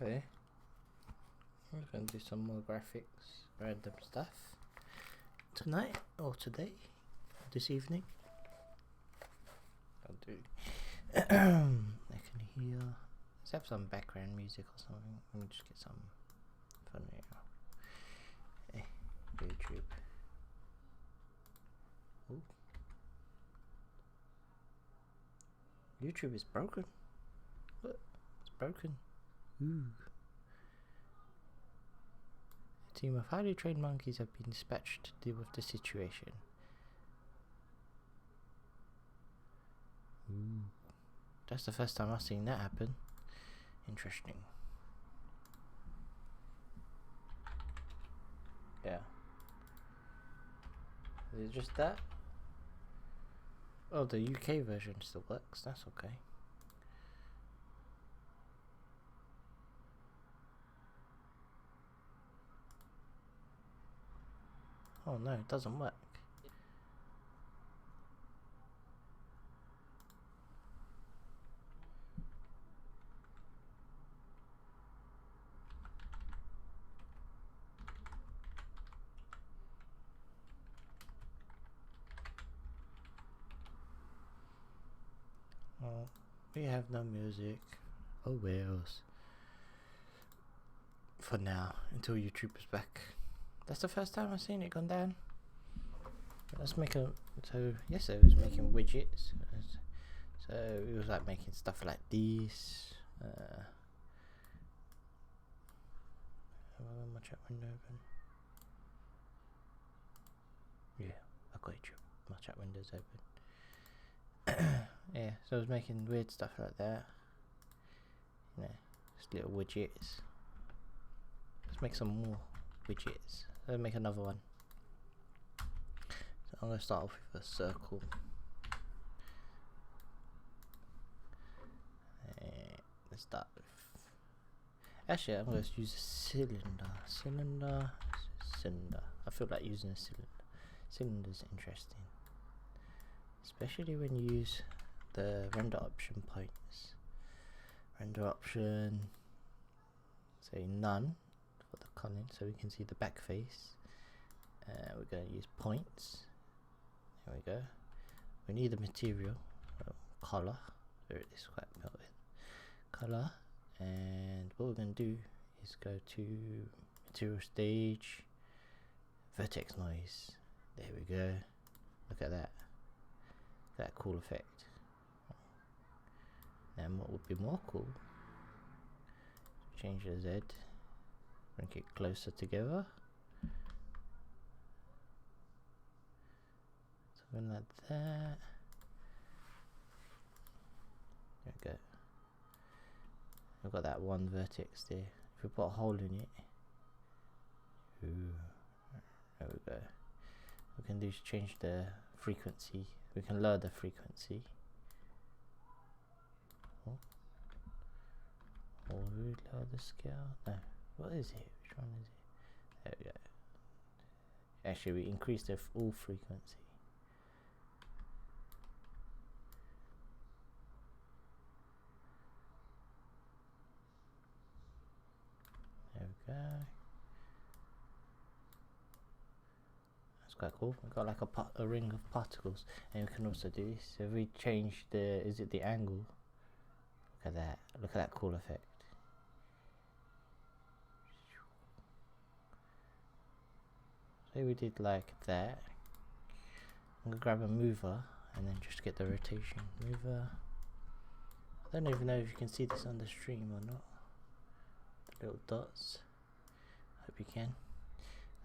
Okay. We're going to do some more graphics, random stuff. Tonight, or today, this evening. I'll do. I can hear. Let's have some background music or something. Let me just get some fun here. YouTube. Ooh. YouTube is broken. What? It's broken. Ooh. A team of highly trained monkeys have been dispatched to deal with the situation. Ooh. That's the first time I've seen that happen. Interesting. Yeah. Is it just that? Oh, the UK version still works. That's okay. Oh no, it doesn't work. Oh, we have no music. Oh wells. For now, until YouTube is back. That's the first time I've seen it gone down. Let's make a. So yesterday it was making widgets. So it was like making stuff like this. My chat window open. Yeah, I've got my chat window's open. Yeah, so I was making weird stuff like that. You know, just little widgets. Let's make some more widgets. Let's make another one. So I'm going to start off with a circle. Let's start with. Actually, I'm going to use a cylinder. Cylinder. I feel like using a cylinder. Cylinder's interesting, especially when you use the render option points. Render option, say none for the Colin, so we can see the back face. We're going to use points. There we go. We need the material, color. There it is, quite melted. Color, and what we're going to do is go to material stage, vertex noise. There we go. Look at that. That cool effect. And what would be more cool? Change the Z. Bring it closer together. Something like that. There we go. We've got that one vertex there. If we put a hole in it, ooh, there we go. We can do is change the frequency. We can lower the frequency. Oh, or we lower the scale. No, what is it? Which one is it? There we go. Actually, we increase the all frequency. There we go. That's quite cool. We've got like a ring of particles, and we can also do this. So if we change the, is it the angle? Look at that. Look at that cool effect. Say we did like that. I'm gonna grab a mover and then just get the rotation. Mover. I don't even know if you can see this on the stream or not. The little dots. Hope you can.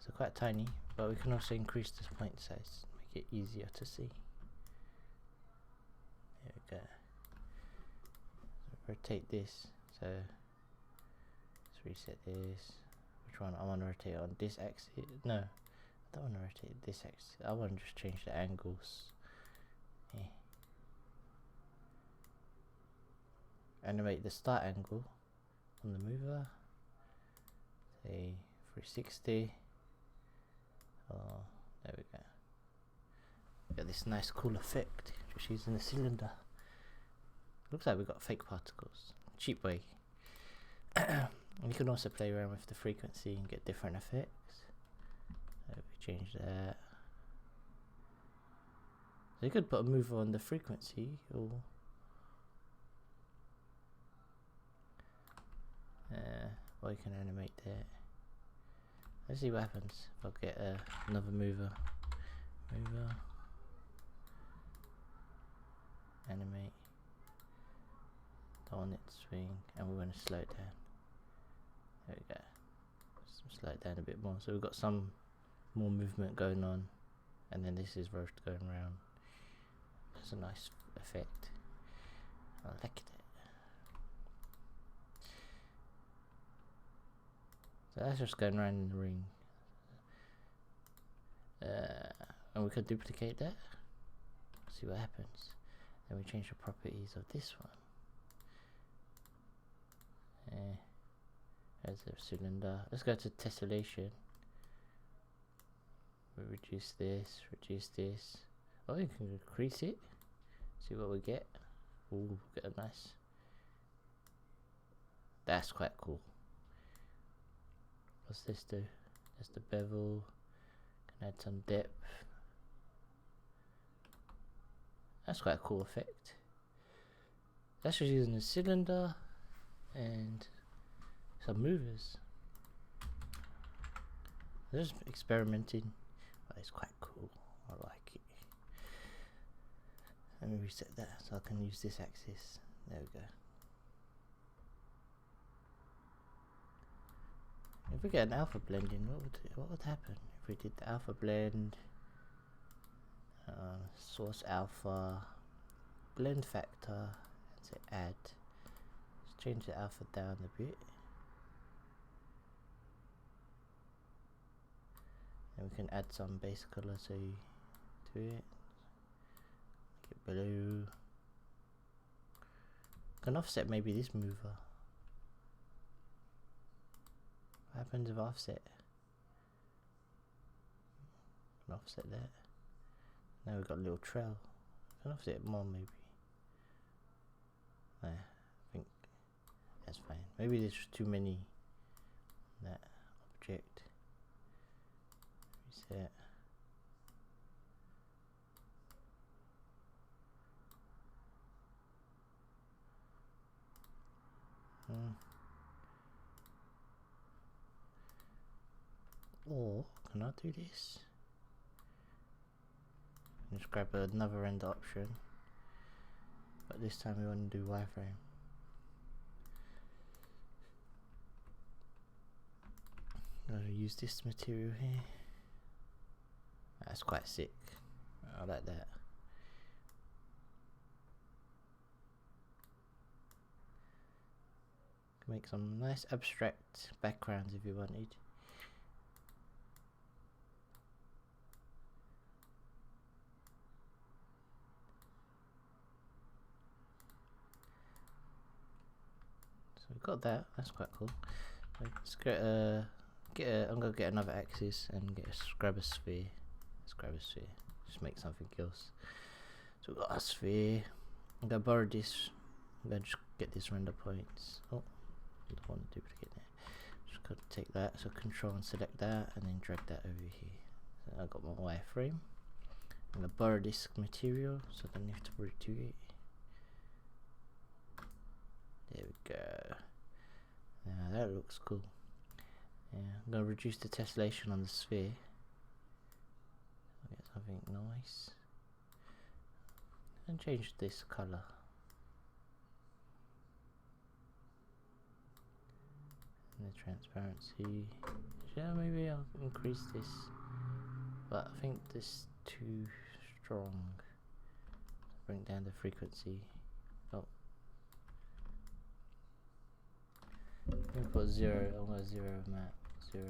So quite tiny, but we can also increase this point size, make it easier to see. There we go. So rotate this. So let's reset this. Which one? I want to rotate on this axis. No, I don't want to rotate this axis. I want to just change the angles. Yeah. Animate the start angle on the mover. Say 360. Oh, there we go. Got this nice cool effect just using the cylinder. Looks like we've got fake particles. Cheap way. You can also play around with the frequency and get different effects. So we change that. So you could put a mover on the frequency, or you can animate that. Let's see what happens if I get another mover. Animate. Don't want it to swing, and we're going to slow it down. There we go. Let's slow it down a bit more. So we've got some more movement going on, and then this is roast going around. That's a nice effect. I like it. So that's just going around in the ring. And we could duplicate that. See what happens. Then we change the properties of this one. There's a cylinder. Let's go to tessellation. We reduce this. Oh, you can increase it. See what we get. Ooh, get a nice. That's quite cool. What's this do? That's the bevel. Can add some depth. That's quite a cool effect. That's just using a cylinder and some movers. I'm just experimenting, but it's quite cool. I like it. Let me reset that so I can use this axis. There we go. If we get an alpha blending, what would happen if we did the alpha blend? Source alpha, blend factor, and say add. Let's change the alpha down a bit, and we can add some base color to it. Make it blue. Can offset maybe this mover. What happens if offset? Can offset that. Now we've got a little trail. Can offset it more maybe. Nah, I think that's fine. Maybe there's too many on that object. Reset. Or can I do this? Just grab another render option, but this time we want to do wireframe. I'm going to use this material here. That's quite sick. I like that. Can make some nice abstract backgrounds if you wanted. So we've got that. That's quite cool. Let's I'm gonna get another axis and grab a sphere. Let's grab a sphere. Just make something else. So we've got a sphere. I'm gonna borrow this. I'm gonna just get this render points. Oh, I don't want to duplicate that. Just gotta take that. So control and select that, and then drag that over here. So I've got my wireframe. I'm gonna borrow this material, so I don't have to redo it. There we go. Now that looks cool. Yeah, I'm gonna reduce the tessellation on the sphere. Get something nice. And change this color. And the transparency. Yeah, maybe I'll increase this. But I think this is too strong. Bring down the frequency. Oh. I'm gonna put 0, I'm gonna 0 map, 0,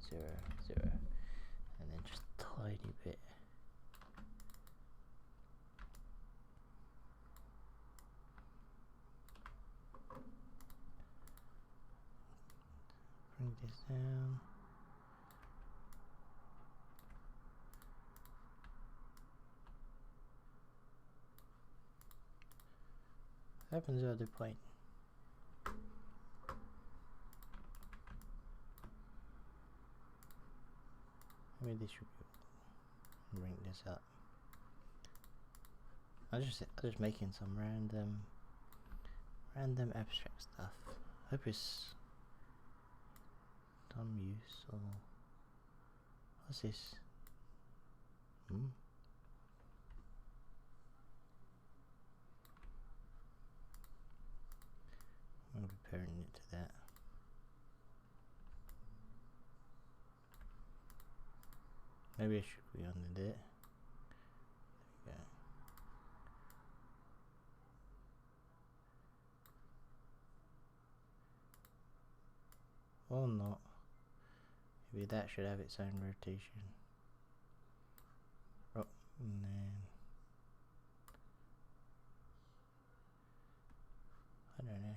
0, 0, and then just tiny bit. Bring this down. What happens at the point? Maybe this should bring this up. I'm just making some random abstract stuff. Hope it's dumb use or what's this? I'm comparing it to that. Maybe I should be under there. There we go. Or not. Maybe that should have its own rotation. Oh, and then I don't know.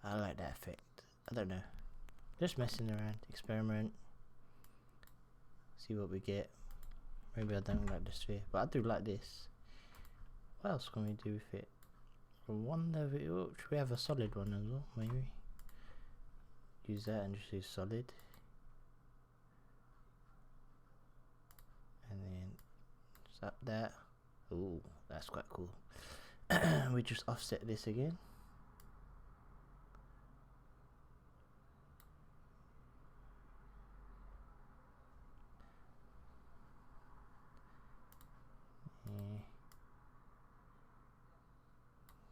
I like that effect. I don't know. Just messing around, experiment, see what we get. Maybe I don't like the sphere, but I do like this. What else can we do with it? I wonder if should we have a solid one as well? Maybe use that and just use solid, and then slap that. Ooh, that's quite cool. We just offset this again.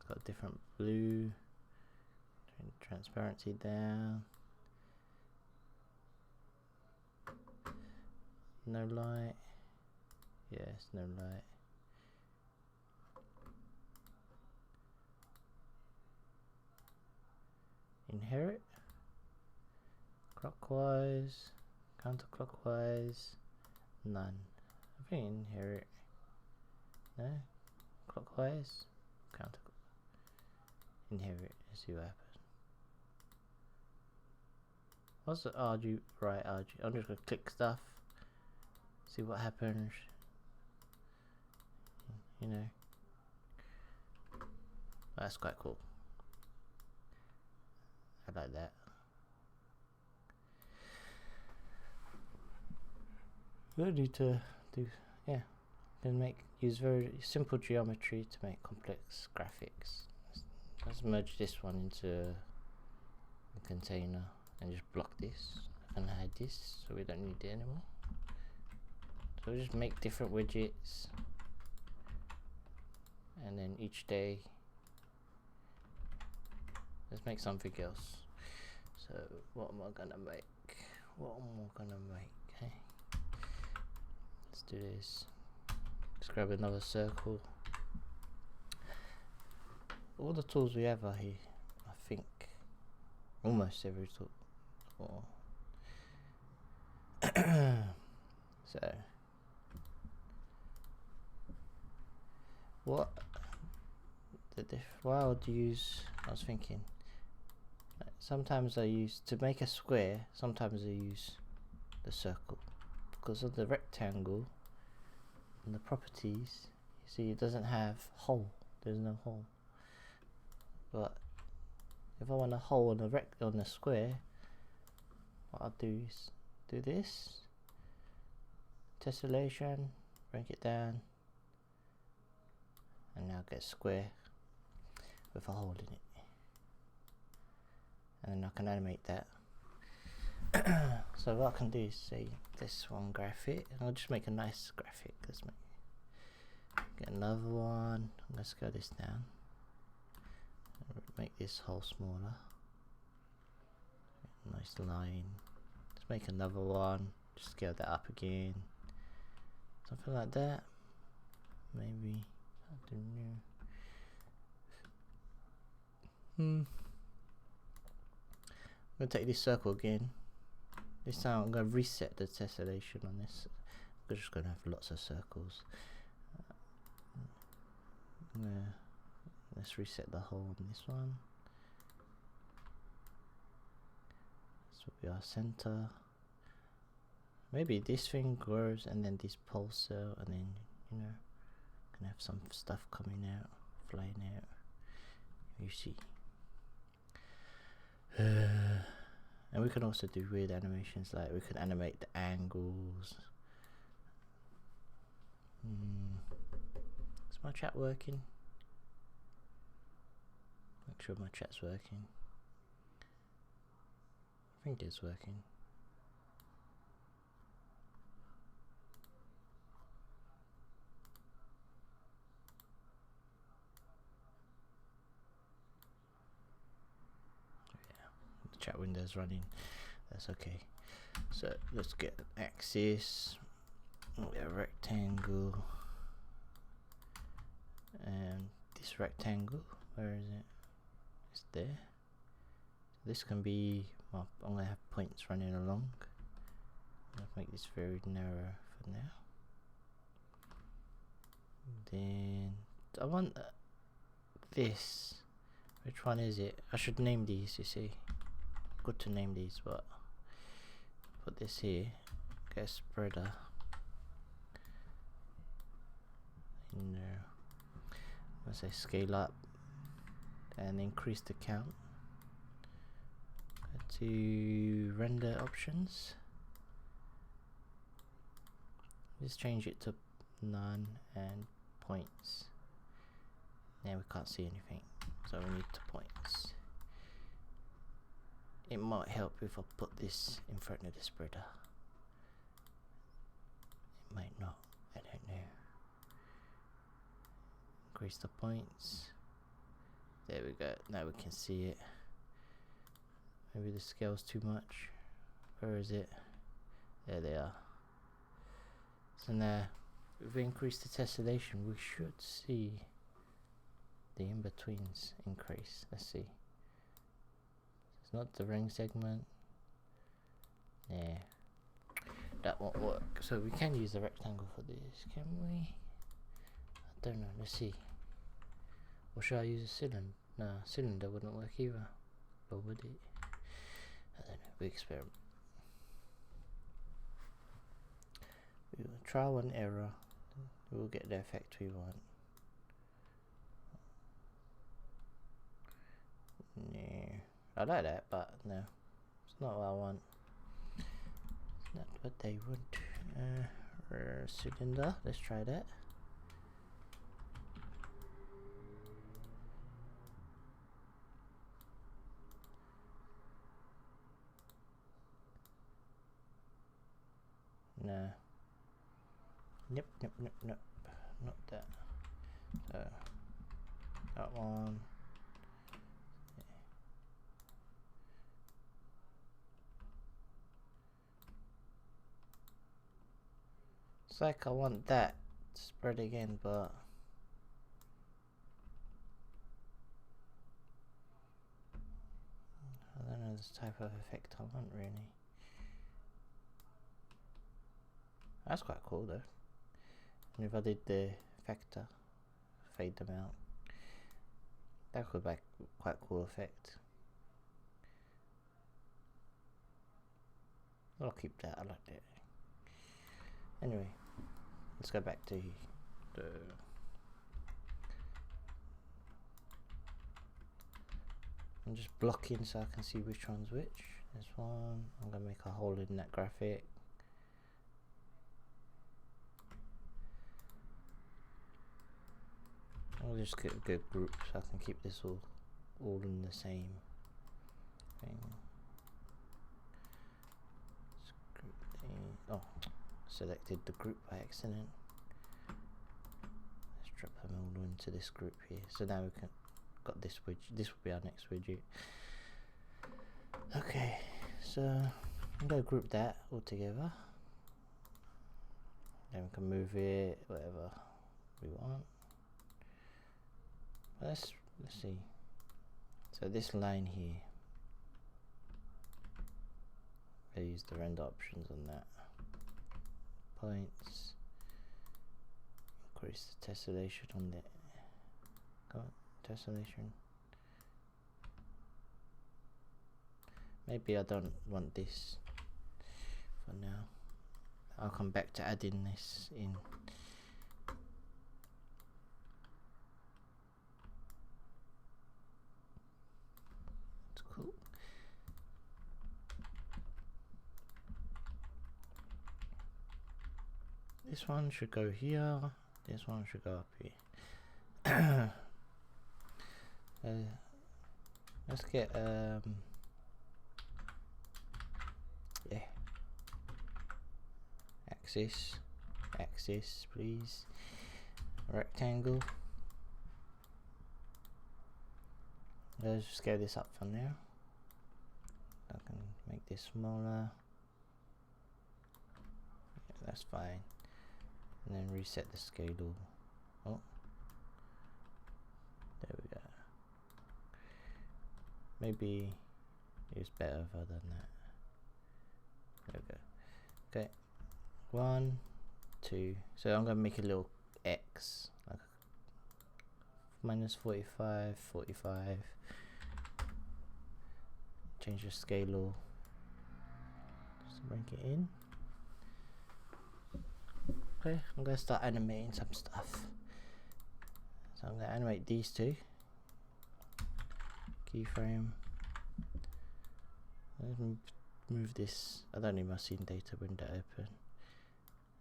Got different blue, transparency down, no light, yes, no light, inherit, clockwise, counterclockwise, none. I think inherit, no, clockwise, counter. Inherit, let's see what happens. What's the RG? Right, RG. I'm just gonna click stuff, see what happens. You know, that's quite cool. I like that. We'll need to do, yeah, can use very simple geometry to make complex graphics. Let's merge this one into a container and just block this and hide this so we don't need it anymore. So we just make different widgets, and then each day let's make something else. So what am I gonna make? Okay, let's do this. Let's grab another circle. All the tools we have are here, I think. Almost every tool. So what I would use, I was thinking, sometimes I use, to make a square, sometimes I use the circle, because of the rectangle and the properties, you see it doesn't have hole, there's no hole. But if I want a hole on the square, what I'll do is do this tessellation, break it down, and now get a square with a hole in it, and then I can animate that. So what I can do is say this one graphic, and I'll just make a nice graphic. Let's get another one. Let's scale this down. Make this hole smaller. Nice line. Let's make another one. Just scale that up again. Something like that. Maybe. I don't know. I'm gonna take this circle again. This time I'm gonna reset the tessellation on this. We're just gonna have lots of circles. Let's reset the hole on this one. This will be our center. Maybe this thing grows and then this pulse cell, and then, you know, can have some stuff coming out, flying out. You see. And And we can also do weird animations, like we can animate the angles. Is my chat working? Make sure my chat's working. I think it's working. Yeah, the chat window's running. That's okay. So let's get an axis, a rectangle, and this rectangle, where is it? It's there. This can be, well, I'm going to have points running along. I'll make this very narrow for now. Then I want this. Which one is it? I should name these, you see. Good to name these, but put this here. Get a spreader in there. Let's say scale up and increase the count. Go to render options. Just change it to none and points. Now we can't see anything, so we need the points. It might help if I put this in front of the spreader. It might not, I don't know. Increase the points. There we go, now we can see it. Maybe the scale's too much. Where is it? There they are. So now, if we increase the tessellation, we should see the in-betweens increase. Let's see. It's not the ring segment. Yeah, that won't work. So we can use the rectangle for this, can we? I don't know, let's see. Or should I use a cylinder? No, cylinder wouldn't work either. Or would it? I don't know, we experiment. We will trial and error. We'll get the effect we want. No, I like that, but no, it's not what I want. It's not what they want. Cylinder, let's try that. No. Nope, not that. So that one. It's like I want that spread again, but I don't know this type of effect I want really. That's quite cool though. And if I did the factor, fade them out, that could be quite cool effect. I'll keep that, I like that. Anyway, let's go back to the I'm just blocking so I can see which one's which. This one, I'm gonna make a hole in that graphic. I'll just get a good group so I can keep this all in the same thing. Oh, selected the group by accident. Let's drop them all into this group here. So now we can got this widget. This will be our next widget. Okay, so I'm gonna group that all together. Then we can move it whatever we want. Let's see. So this line here, I use the render options on that. Points. Increase the tessellation on the tessellation. Maybe I don't want this for now. I'll come back to adding this in. It's cool. This one should go here. This one should go up here. Let's get yeah, axis please, rectangle. Let's just scale this up for now. I can make this smaller. Yeah, that's fine. And then reset the scale. Oh, there we go. Maybe it's better if I done that. There we go. Okay, 1, 2. So I'm gonna make a little X, like minus 45, 45. Change the scale. Just bring it in. Okay, I'm gonna start animating some stuff. So I'm gonna animate these two. Keyframe. Let's move this. I don't need my scene data window open.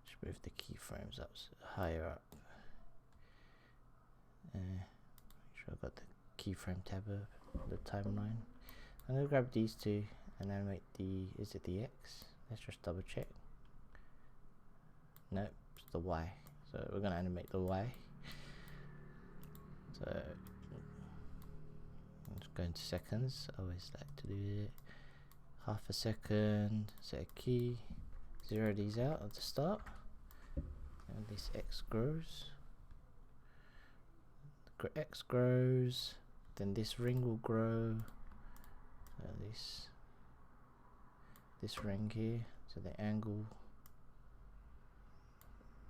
Just move the keyframes up higher up. Make sure I've got the keyframe tab of the timeline. I'm gonna grab these two and animate the. Is it the X? Let's just double check. Nope, it's the Y. So we're gonna animate the Y. So let's go into seconds. I always like to do it. Half a second. Set a key. Zero these out at the start. And this X grows. X grows. Then this ring will grow. So this ring here. So the angle.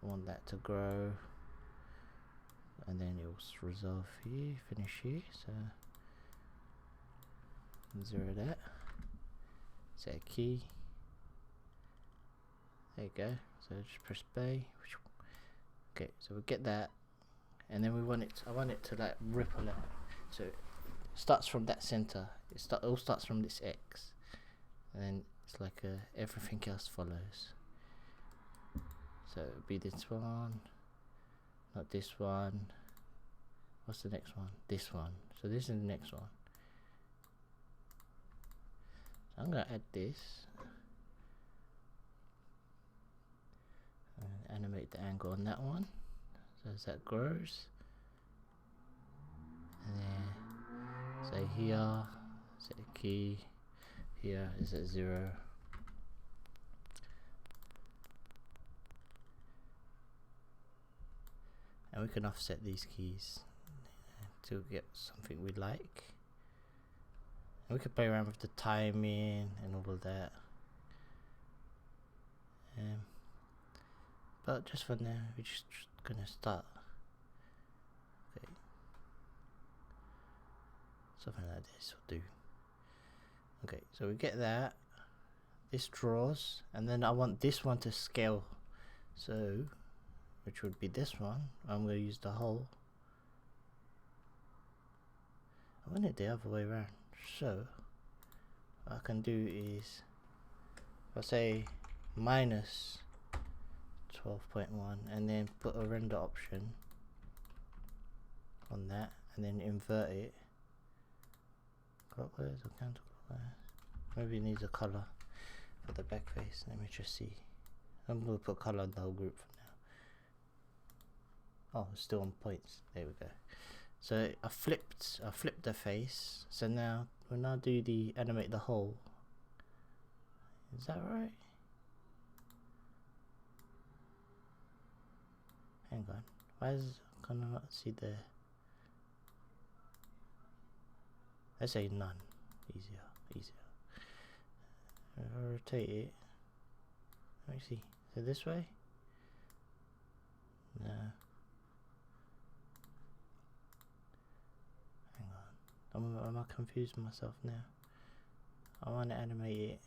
I want that to grow. And then it will resolve here. Finish here. So zero that. Set a key. There you go. So just press play. Okay, so we'll get that, and then we want it. I want it to like ripple out. So it starts from that center. It all starts from this X, and then it's like everything else follows. So it'll be this one, not this one. What's the next one? This one. So this is the next one. So I'm gonna add this. And animate the angle on that one, so as that grows, and then say here, set a key, here is at 0. And we can offset these keys to get something we like. And we can play around with the timing and all of that. But just for now, we're just gonna start. Okay, something like this will do. Okay, so we get that. This draws, and then I want this one to scale. So, which would be this one. I'm gonna use the whole. I want it the other way around. So, what I can do is, if I say minus 12.1 and then put a render option on that and then invert it clockwise or counterclockwise. Maybe it needs a color for the back face. Let me just see. I'm going to put color on the whole group for now. Oh, it's still on points. There we go. So I flipped the face. So now we'll now do the animate the whole. Is that right? Hang on, why can I not see the? Let's say none. Easier. If I rotate it, let me see. So this way? No. Hang on. Am I confusing myself now? I want to animate it.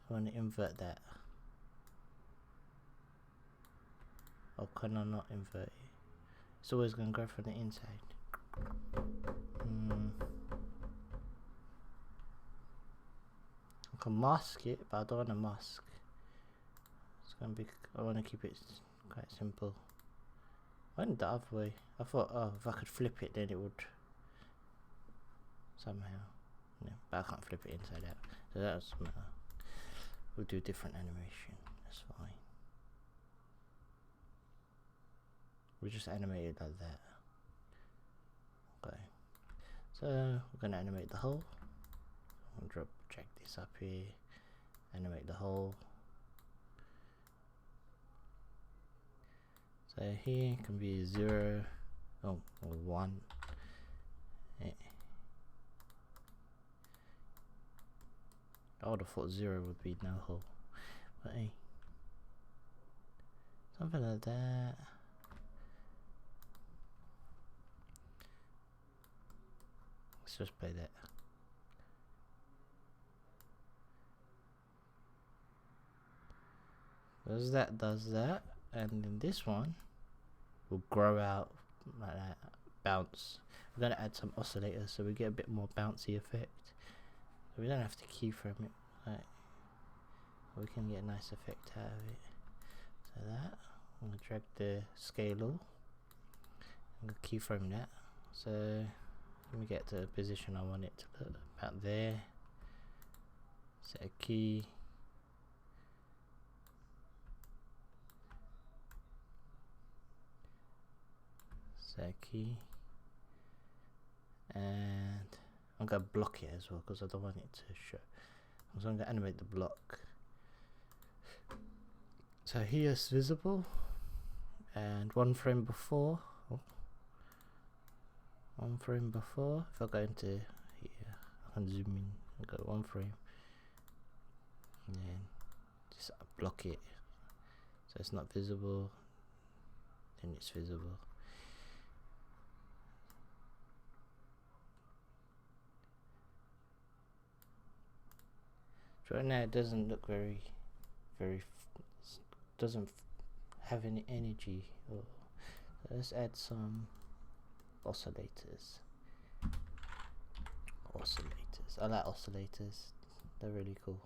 I want to invert that. Or can I not invert it? It's always going to go from the inside. I can mask it, but I don't want to mask. So gonna be. I want to keep it quite simple. I went the other way. I thought, oh, if I could flip it, then it would somehow. No, but I can't flip it inside out. So that doesn't matter. We'll do a different animation. That's fine. We'll just animate it like that. Okay. So we're gonna animate the hole. I'll drag this up here. Animate the hole. So here can be 0, or 1. Yeah. I would have thought 0 would be no hole, but hey, something like that. Let's just play that. Does that, and then this one will grow out like that, bounce. We're gonna add some oscillators so we get a bit more bouncy effect. So we don't have to keyframe it, like we can get a nice effect out of it. So that I'm gonna drag the scale. I'm gonna keyframe that. So let me get to the position I want it to look, about there. Set a key. Set a key. And I'm going to block it as well because I don't want it to show. So I'm going to animate the block. So here it's visible, and one frame before. One frame before. If I go into here, I can zoom in and go one frame, and then just block it so it's not visible. Then it's visible. Right now it doesn't look very doesn't have any energy. So let's add some oscillators. I like oscillators, they're really cool.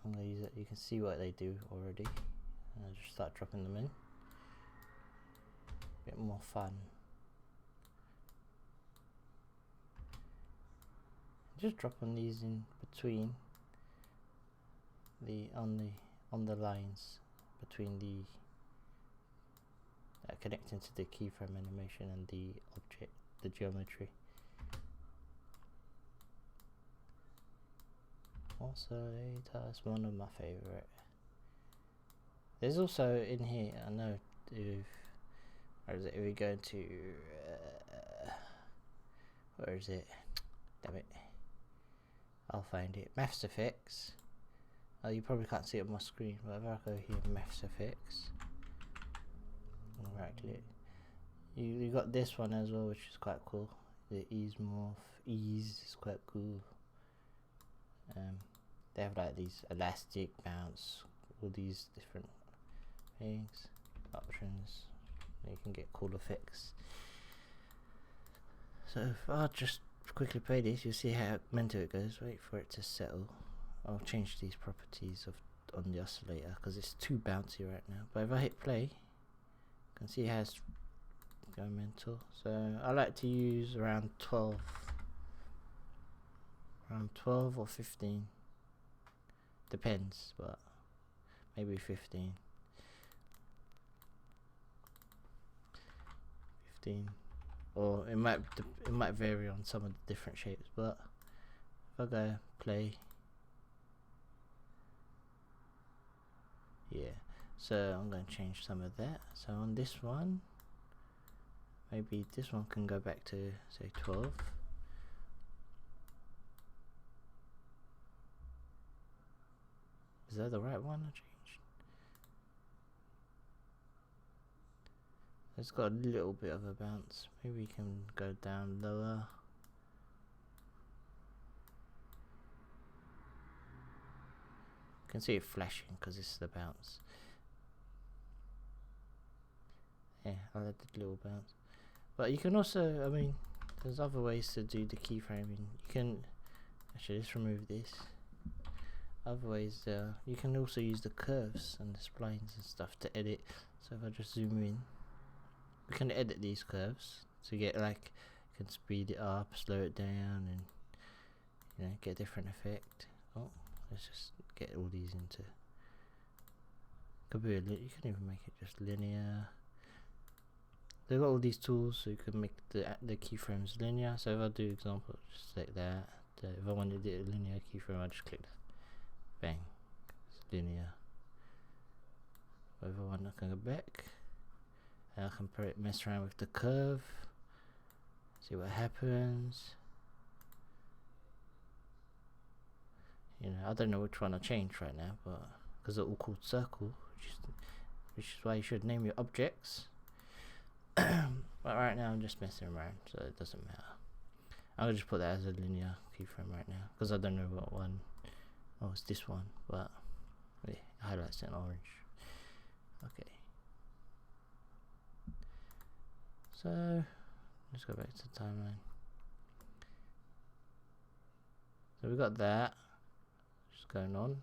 I'm gonna use it. You can see what they do already, and I'll just start dropping them in. A bit more fun. Just dropping these in between on the lines between the connecting to the keyframe animation and the object, the geometry. Oscillator is one of my favorite. There's also in here, I know if we go to where is it? Damn it, I'll find it. Maths Effects. Oh, you probably can't see it on my screen, but if I go here, Maths Effects, right click, you got this one as well, which is quite cool. The ease is quite cool. They have like these elastic, bounce, all these different things, options. You can get cool effects. So if I just quickly play this, you'll see how mental it goes. Wait for it to settle. I'll change these properties on the oscillator because it's too bouncy right now. But if I hit play, you can see how it's going mental. So I like to use around 12 or 15, depends, but maybe 15, or it might vary on some of the different shapes. But if I go play, yeah, so I'm going to change some of that. So on this one, maybe this one can go back to say 12. Is that the right one I changed? It's got a little bit of a bounce. Maybe we can go down lower. You can see it flashing because it's the bounce. Yeah, I like the little bounce. But you can also, I mean, there's other ways to do the keyframing. You can actually just remove this. other ways there. You can also use the curves and the splines and stuff to edit. So if I just zoom in, we can edit these curves to get like, you can speed it up, slow it down, and you know, get a different effect. Oh, let's just get all these into. Could be you can even make it just linear. They've got all these tools, so you can make the keyframes linear. So if I do example, just like that. If I wanted to do a linear keyframe, I just click that. Bang, it's linear. If I want, I can go back, and I can mess around with the curve, see what happens. You know, I don't know which one I change right now, but because they're all called circle, which is why you should name your objects. But right now I'm just messing around, so it doesn't matter. I'm gonna just put that as a linear keyframe right now because I don't know what one. Oh, it's this one, but yeah, it highlights it in orange. Okay. So let's go back to the timeline. So we got that. What's going on?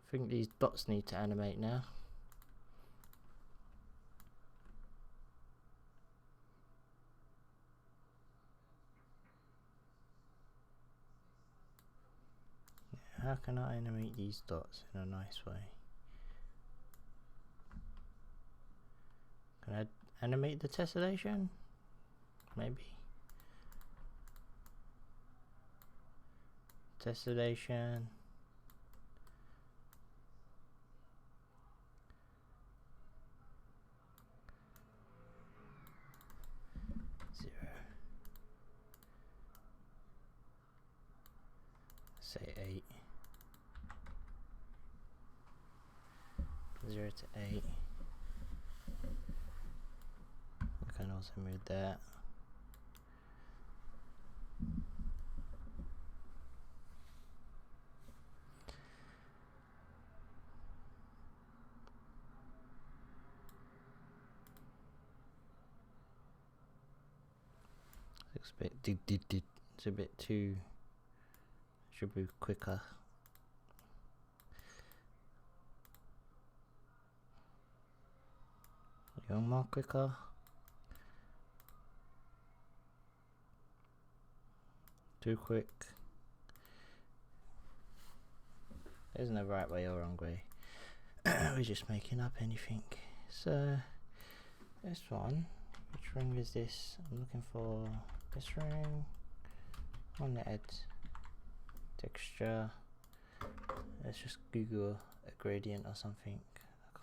I think these dots need to animate now. How can I animate these dots in a nice way? Can I animate the tessellation? Maybe. Tessellation. Say 8. 0 to 8. We can also move that. It's a bit it's a bit too, should be quicker. More quicker. Too quick. There's no right way or wrong way. We're just making up anything. So this one, which ring is this? I'm looking for this ring. I want to add texture. Let's just Google a gradient or something.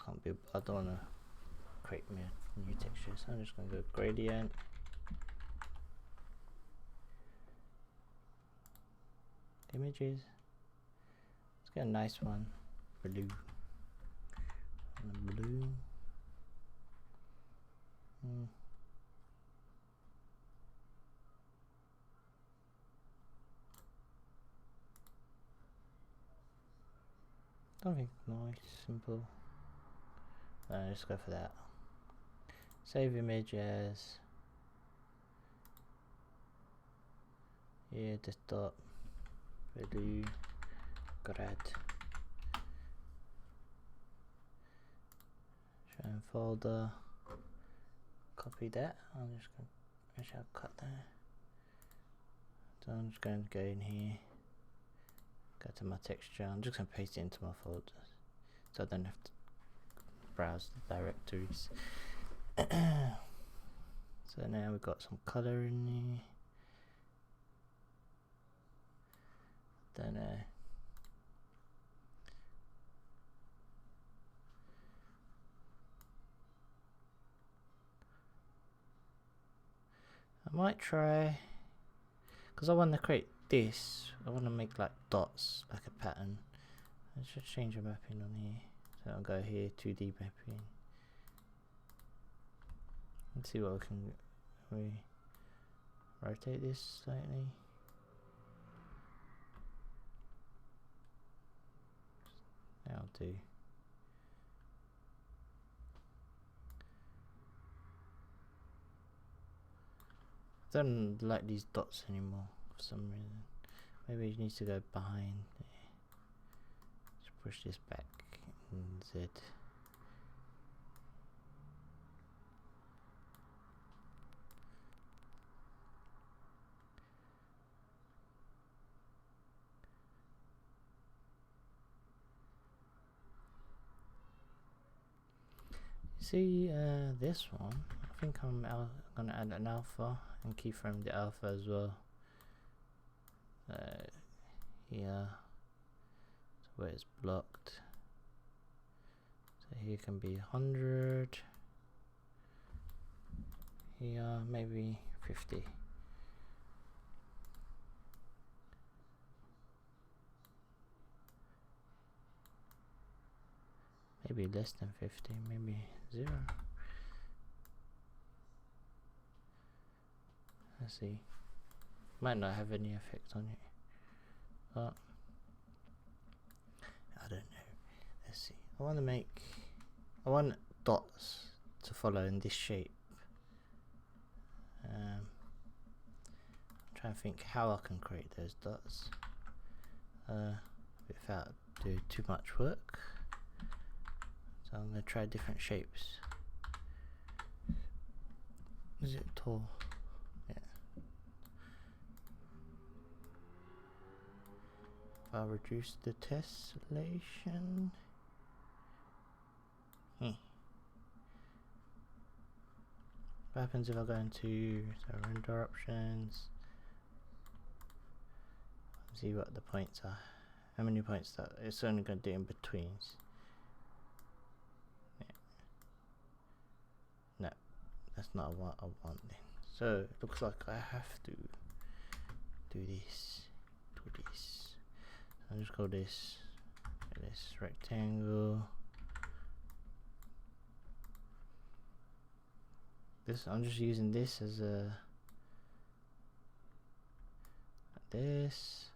I don't want to create me a new texture, so I'm just going to go gradient. Images. Let's get a nice one. Blue. Blue. Something nice, simple. Let's go for that. Save image as desktop blue grad. Show in folder. Copy that. I'm just going to actually I'll cut that. So I'm just going to go in here. Go to my texture. I'm just going to paste it into my folders, so I don't have to browse the directories. So now we've got some color in there. Then I might try, because I want to create this, I want to make like dots, like a pattern. Let's just change the mapping on here. So I'll go here, 2D mapping. Let's see what we can rotate this slightly. That'll do. I don't like these dots anymore for some reason. Maybe it needs to go behind there. push this back in Z. See this one, I think I'm gonna add an alpha and keyframe the alpha as well. Here, so where it's blocked. So here can be 100. Here maybe 50. Maybe less than 50, maybe 0. Let's see. Might not have any effect on it, but I don't know. Let's see. I want dots to follow in this shape. I'm trying to think how I can create those dots without doing too much work. So I'm going to try different shapes. Is it tall? Yeah. If I reduce the tessellation. What happens if I go into render options? See what the points are. How many points that it's only going to do in betweens. Yeah. No, that's not what I want then. So it looks like I have to do this. I'll just go this rectangle. I'm just using this as a this.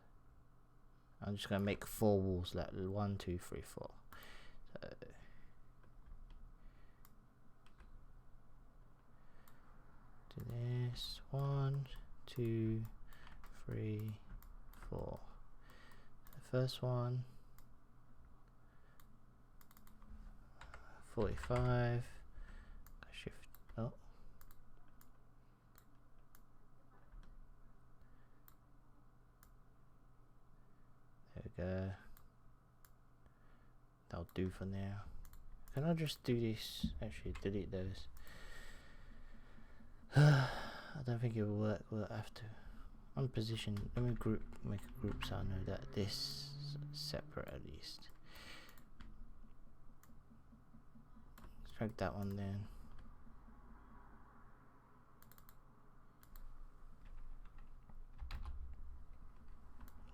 I'm just gonna make 4 walls, like 1, 2, 3, 4. So do this 1, 2, 3, 4. The first one 45. Shift. Oh. There we go. That'll do for now. Can I just do this? Actually, delete those. I don't think it will work. We'll have to unposition. Let me make a group so I know that this is separate at least. Let's drag that one then.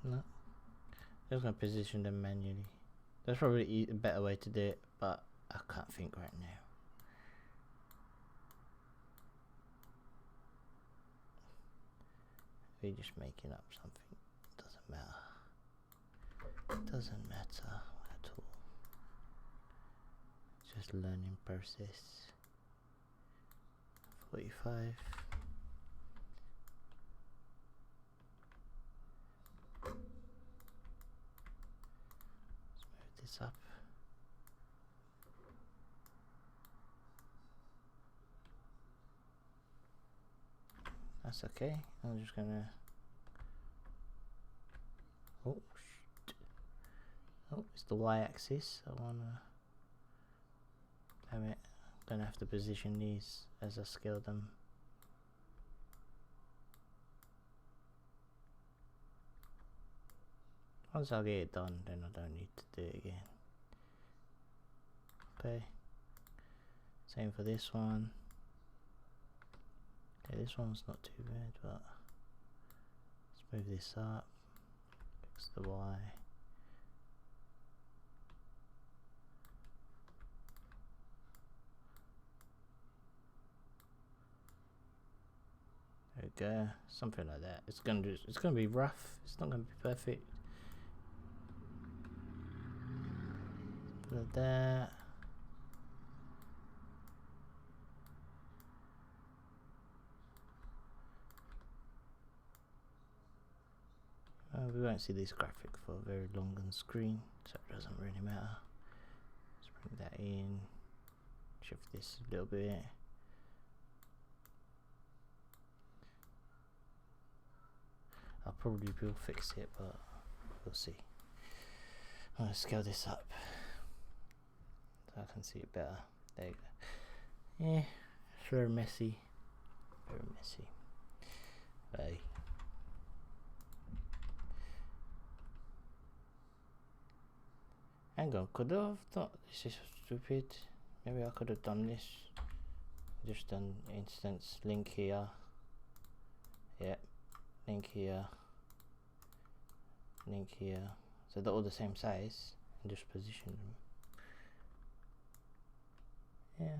No. I'm just going to position them manually. That's probably a better way to do it, but I can't think right now. We're just making up something. Doesn't matter. Doesn't matter at all. It's just learning process. 45. This up. That's okay. I'm just gonna. Oh shit! Oh, it's the y-axis. I wanna. Damn it! I'm gonna have to position these as I scale them. Once I get it done, then I don't need to do it again. Okay. Same for this one. Okay, this one's not too bad, but let's move this up. Fix the Y. There we go. Something like that. It's gonna be rough. It's not gonna be perfect. Like that. we won't see this graphic for very long on screen, so it doesn't really matter. Let's bring that in, shift this a little bit. I'll probably will fix it, but we'll see. I'm gonna scale this up so I can see it better. There you go. Yeah, it's very messy. Very messy. Hey. Hang on, could I have thought this is stupid? Maybe I could have done this. Just done instance link here. Yep. Link here. Link here. So they're all the same size and just position them. Yeah.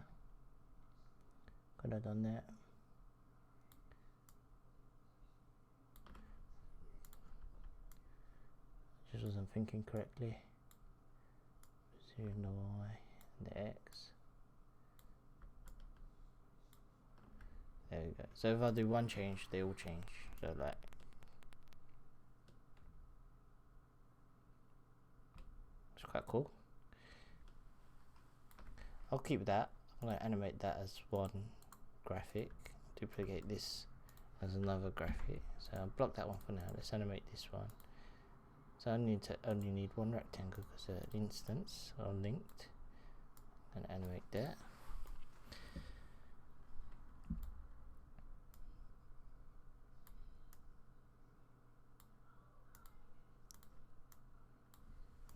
Could have done that. Just wasn't thinking correctly. 0 and the Y and the X. There we go. So if I do one change, they all change. So like it's quite cool. I'll keep that. I'm going to animate that as one graphic. Duplicate this as another graphic. So I'll block that one for now. Let's animate this one. So I only need one rectangle because the instance are linked. I'm going to animate that.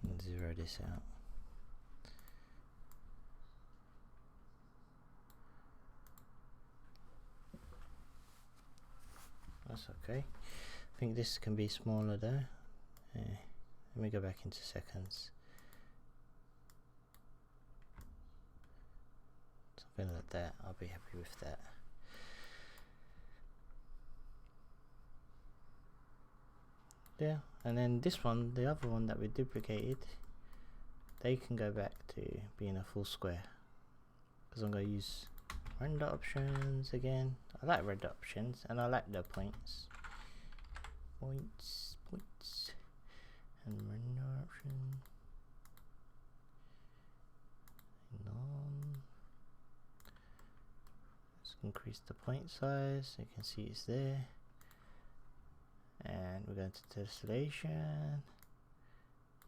And zero this out. That's okay. I think this can be smaller though. Let me go back into seconds. Something like that. I'll be happy with that. Yeah, and then this one, the other one that we duplicated, they can go back to being a full square. Because I'm going to use render options again. I like render options and I like the points. Points. And render option. None. Let's increase the point size. You can see it's there. And we're going to tessellation.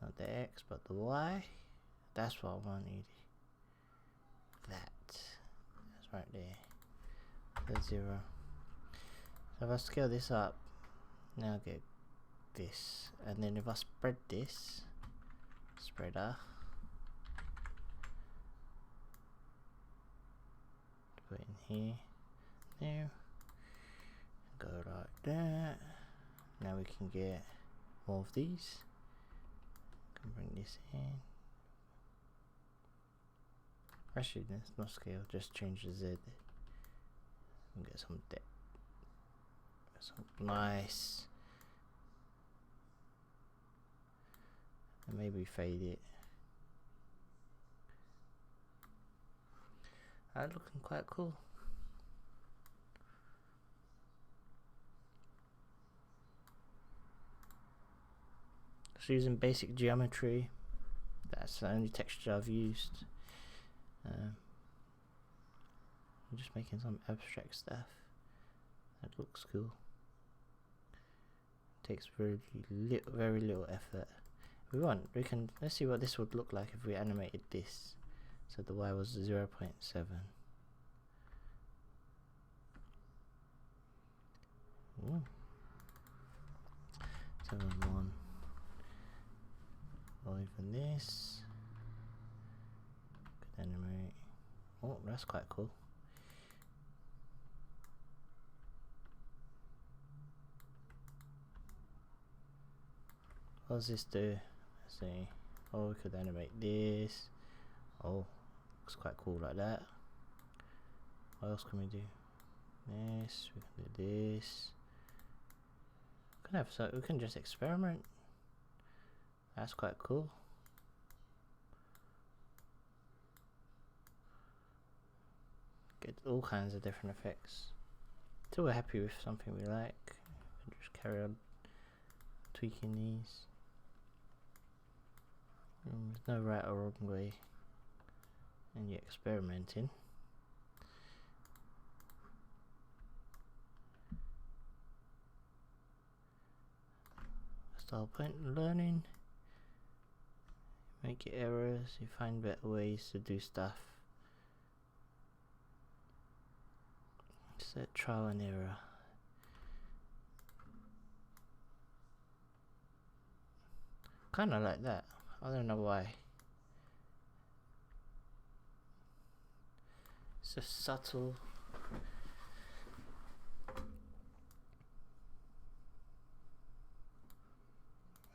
Not the X but the Y. That's what I wanted. That's right there. The 0. So if I scale this up, now I get this, and then if I spread this spreader, put it in here, there, go like that. Now we can get more of these. Can bring this in. Actually, let's not scale, just change the Z and get some depth. Some nice. And maybe fade it. That's looking quite cool. Just using basic geometry. That's the only texture I've used. I'm just making some abstract stuff. That looks cool. Takes very little effort. If we want, we can, let's see what this would look like if we animated this. So the Y was 0.7. 7.1. Or even this. Could animate. Oh, that's quite cool. What does this do? Let's see. Oh, we could animate this. Oh, looks quite cool like that. What else can we do? This. We can do this. We can have, so we can just experiment. That's quite cool. Get all kinds of different effects. Till we're happy with something we like, we can just carry on tweaking these. There's no right or wrong way, and you're experimenting. That's the whole point of learning. Make your errors, you find better ways to do stuff. It's a trial and error. Kinda like that. I don't know why. It's just subtle.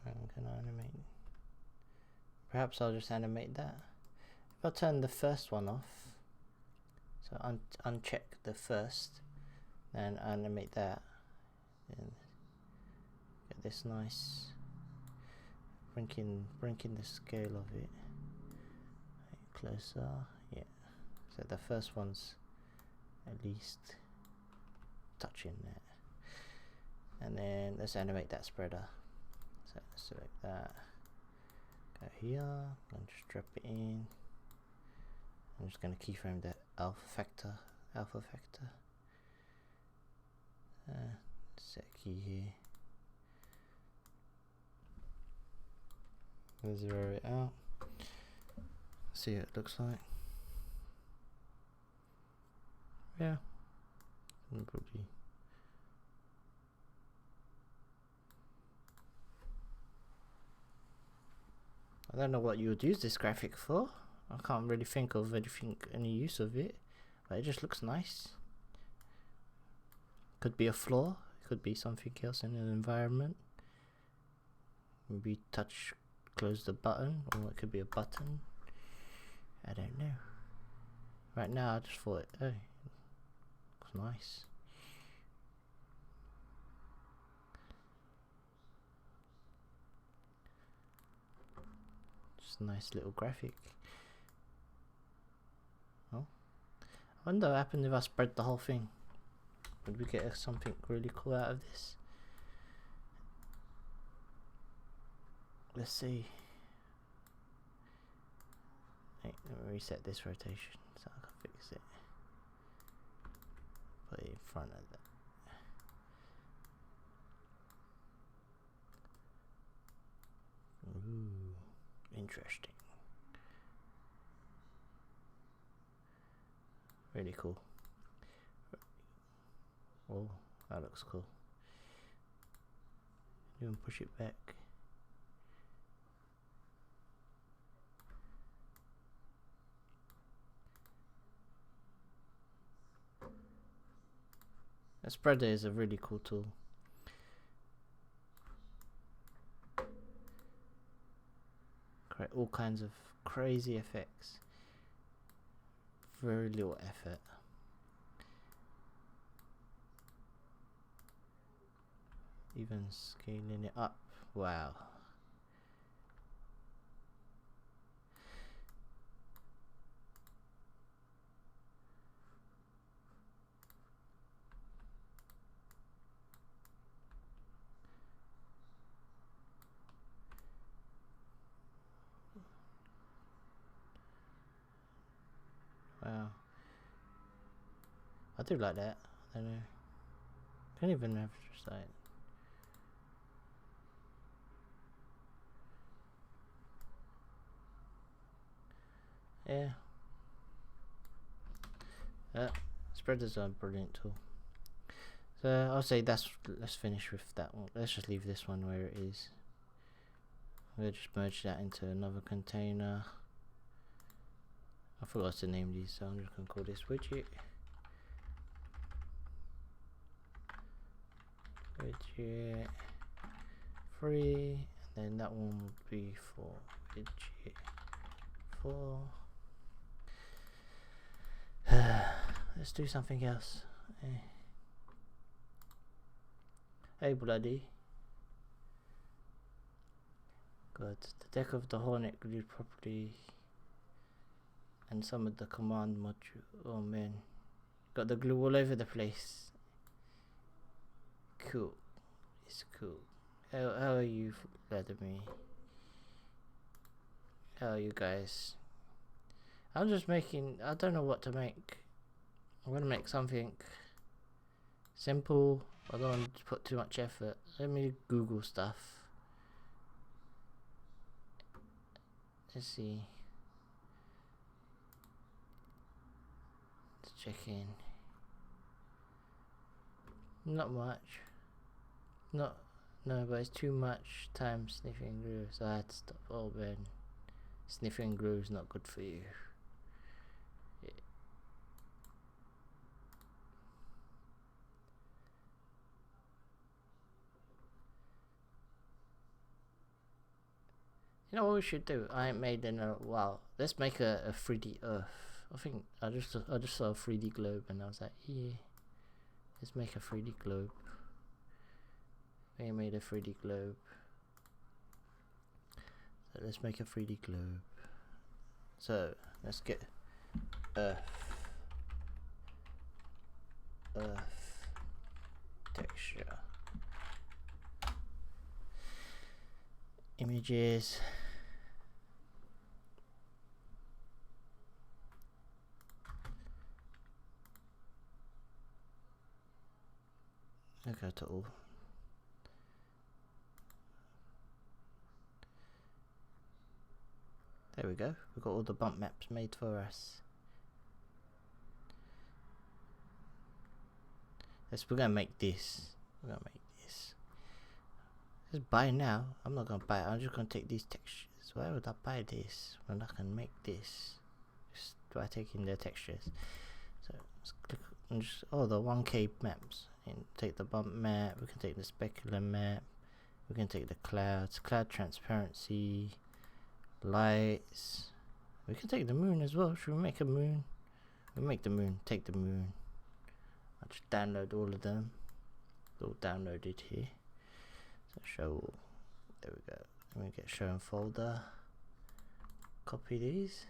I'm gonna animate. Perhaps I'll just animate that. If I turn the first one off, so uncheck the first, then animate that, and get this nice. Bring in the scale of it. Closer, yeah. So the first one's at least touching that, and then let's animate that spreader. So select that. Go here. And just drop it in. I'm just going to keyframe the alpha factor. Set key here. Zero it out. See what it looks like. Yeah. Probably. I don't know what you would use this graphic for. I can't really think of any use of it, but it just looks nice. Could be a floor, could be something else in an environment. Maybe close the button, or it could be a button. I don't know. Right now I just thought, oh, looks nice. Just a nice little graphic. Oh, I wonder what happened if I spread the whole thing. Would we get something really cool out of this? Let's see. Wait, let me reset this rotation so I can fix it. Put it in front of that. Ooh, interesting. Really cool. Oh, that looks cool. Even push it back. A spreader is a really cool tool. Create all kinds of crazy effects. Very little effort. Even scaling it up. Wow. Wow. I do like that. I don't know. Can't even have just like. Yeah. Spreaders are a brilliant tool. So I'll say let's finish with that one. Let's just leave this one where it is. We'll just merge that into another container. I forgot to name these, so I'm just gonna call this widget. Widget 3, and then that one would be for widget 4. Let's do something else. Hey bloody. Good. The deck of the Hornet glued properly, and some of the command module. Oh man, got the glue all over the place. Cool. It's cool. How are you, Vladimir? How are you guys? I'm just making. I don't know what to make. I'm gonna make something simple. I don't want to put too much effort. Let me Google stuff. Let's see. Let's check in. Not much. No, but it's too much time sniffing glue, so I had to stop. Oh man, sniffing glue is not good for you. Yeah. You know what we should do? I ain't made in a while. Let's make a 3D Earth. I think I just saw a 3D globe and I was like, yeah, let's make a 3D globe. We made a 3D globe. So let's make a 3D globe. So let's get Earth texture. Images. Go to all. There we go. We've got all the bump maps made for us. We're gonna make this. Just buy now. I'm not gonna buy it. I'm just gonna take these textures. Why would I buy this when I can make this? Just by taking the textures. So let's click on just the 1K maps and take the bump map. We can take the specular map. We can take the clouds, cloud transparency, lights. We can take the moon as well. Should we make a moon? We make the moon. Take the moon. I'll just download all of them. They're all downloaded here. So show all. There we go. Let me get show in folder. Copy these.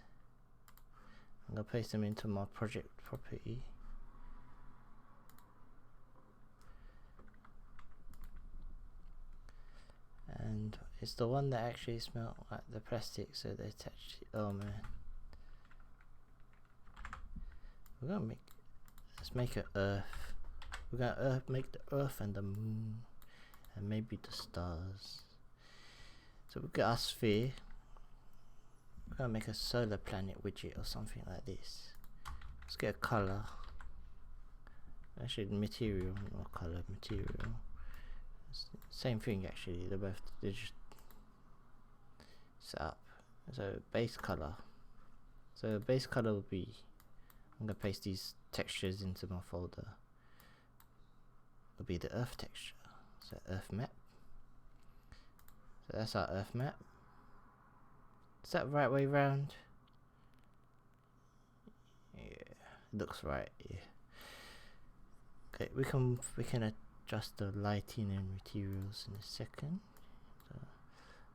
I'm gonna paste them into my project property. And it's the one that actually smelled like the plastic, so they attached it. Oh man. We're gonna let's make an earth. We're gonna make the earth and the moon and maybe the stars. So we've got our sphere. We're gonna make a solar planet widget or something like this. Let's get a color. Actually material, not color, material. Same thing actually, they're just set up. So base color. So base color will be, I'm gonna paste these textures into my folder. It'll be the earth texture. So earth map. So that's our earth map. Is that the right way round? Yeah, it looks right. Yeah. Okay, we can adjust the lighting and materials in a second.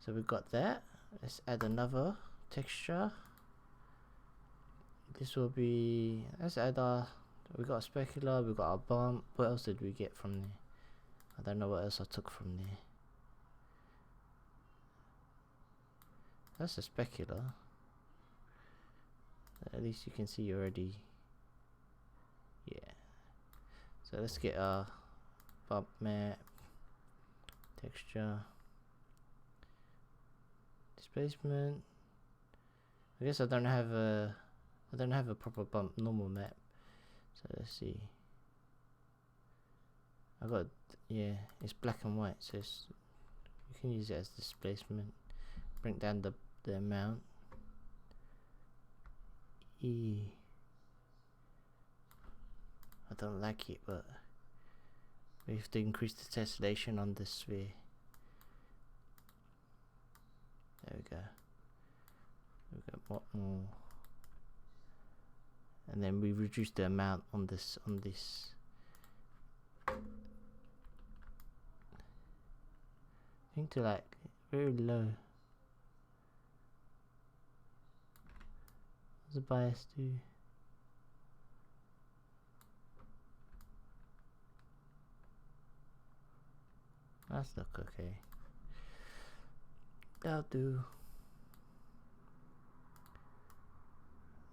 So we've got that. Let's add another texture. This will be, let's add we got a specular, we got our bump. What else did we get from there? I don't know what else I took from there. That's a specular. At least you can see already. Yeah. So let's get our bump map, texture, displacement. I guess I don't have a proper bump normal map. So let's see. I got, yeah, it's black and white, so you can use it as displacement. Bring down the amount. I don't like it, but we have to increase the tessellation on the sphere. There we go. We've got what more? And then we reduce the amount on this. I think to like very low. What's the bias do? That's look okay. That'll do.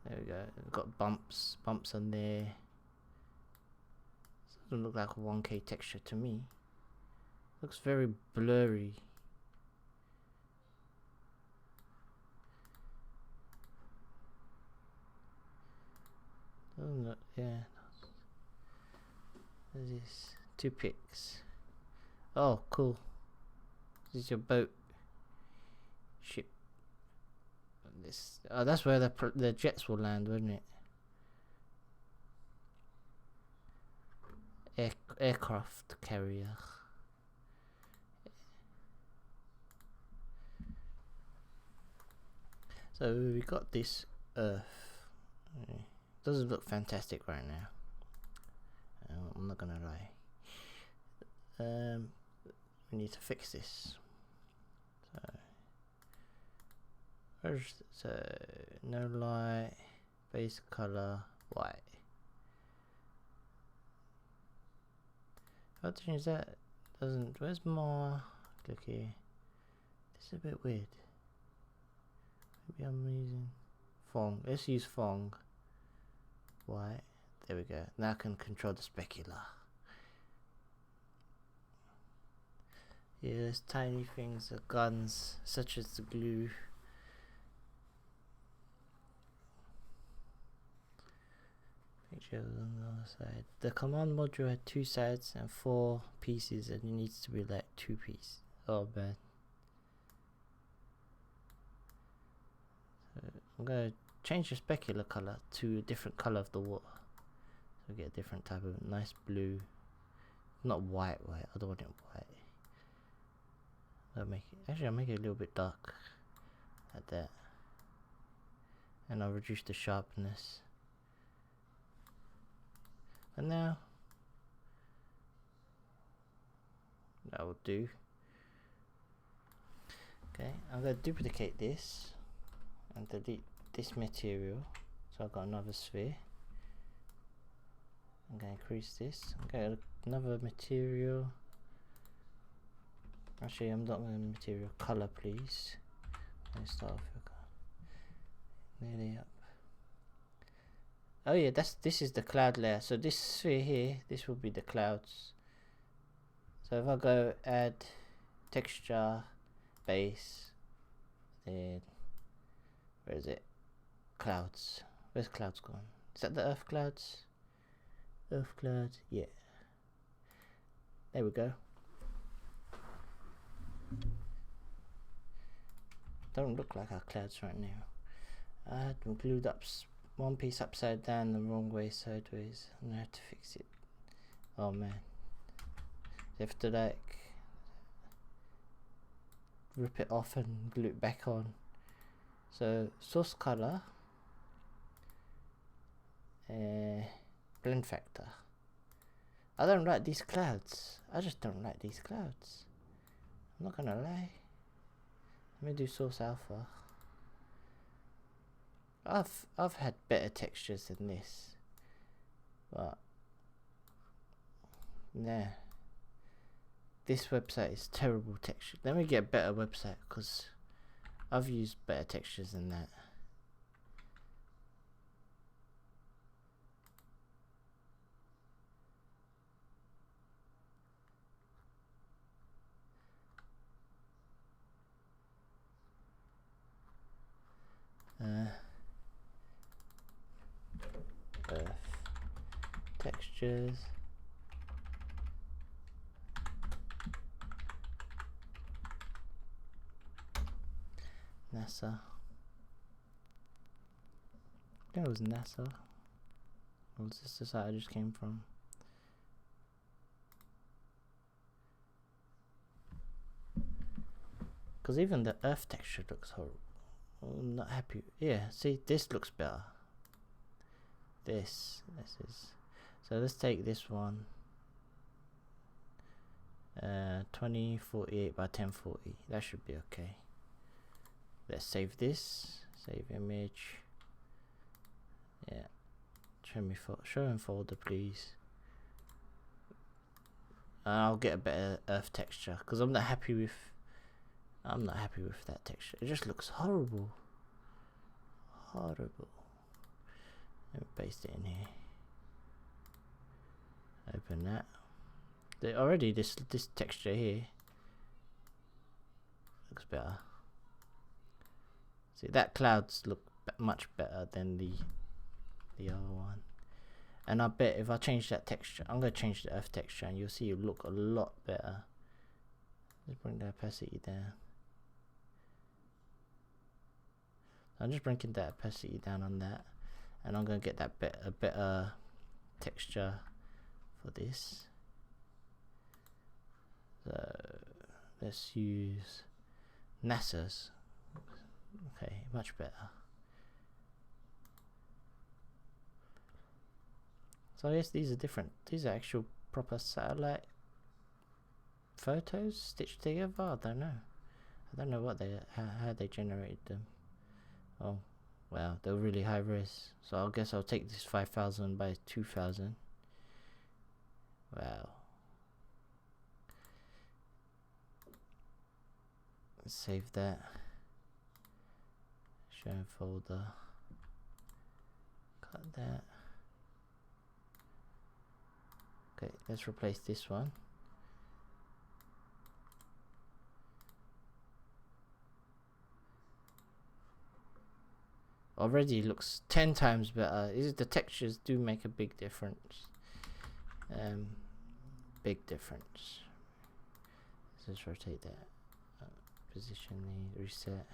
There we go. We've got bumps on there. Doesn't look like a 1K texture to me. Looks very blurry. Doesn't look, yeah. What is this? 2 pics. Oh, cool. This is your boat. Ship. This. Oh, that's where the jets will land, wouldn't it? Aircraft carrier. So we got this Earth. Doesn't look fantastic right now. I'm not gonna lie. We need to fix this. So no light, base color white. How to change that? Doesn't. Where's more? Click here. This is a bit weird. Maybe I'm using Fong. Let's use Fong. White. There we go. Now I can control the specular. Yeah, there's tiny things, the guns, such as the glue. Pictures on the other side. The command module had 2 sides and 4 pieces, and it needs to be like 2 pieces. Oh man. So I'm gonna change the specular color to a different color of the water. So we get a different type of nice blue. Not white. I don't want it white. I'll make it a little bit dark, like that, and I'll reduce the sharpness. And now that will do. Okay, I'm going to duplicate this and delete this material, so I've got another sphere. I'm going to increase this. Okay, another material. Actually, I'm not going to material color, please. Let's start off with nearly up. Oh yeah, this is the cloud layer. So this sphere here, this will be the clouds. So if I go add texture, base, then where is it? Clouds. Where's clouds gone? Is that the earth clouds? Earth clouds, yeah. There we go. Don't look like our clouds right now. I had them glued up one piece upside down the wrong way, sideways. I'm gonna have to fix it. Oh man. You have to like rip it off and glue it back on. So source color, blend factor. I don't like these clouds. I just don't like these clouds. I'm not gonna lie. Let me do source alpha. I've had better textures than this, but nah, this website is terrible texture. Let me get a better website, because I've used better textures than that. Earth textures. NASA. I think it was NASA. Or was this the site I just came from? Because even the earth texture looks horrible. I'm not happy. Yeah, see, this looks better. This is. So let's take this one. 2048 by 1040. That should be okay. Let's save this. Save image. Yeah. Show in folder, please. And I'll get a better earth texture, because I'm not happy with. I'm not happy with that texture. It just looks horrible. Horrible. Let me paste it in here. Open that. Already this texture here looks better. See, that clouds look much better than the other one. And I bet if I change that texture, I'm going to change the earth texture and you'll see it look a lot better. Let's bring the opacity down. I'm just bringing that opacity down on that, and I'm going to get that a better texture for this. So let's use NASA's. Okay, much better. So I guess these are different. These are actual proper satellite photos stitched together. I don't know. I don't know what how they generated them. Oh, wow, they're really high res. So I guess I'll take this 5000 by 2000. Wow. Let's save that. Show in folder. Cut that. Okay, let's replace this one. Already looks 10 times better. The textures do make a big difference. Big difference. Let's just rotate that. Position the reset.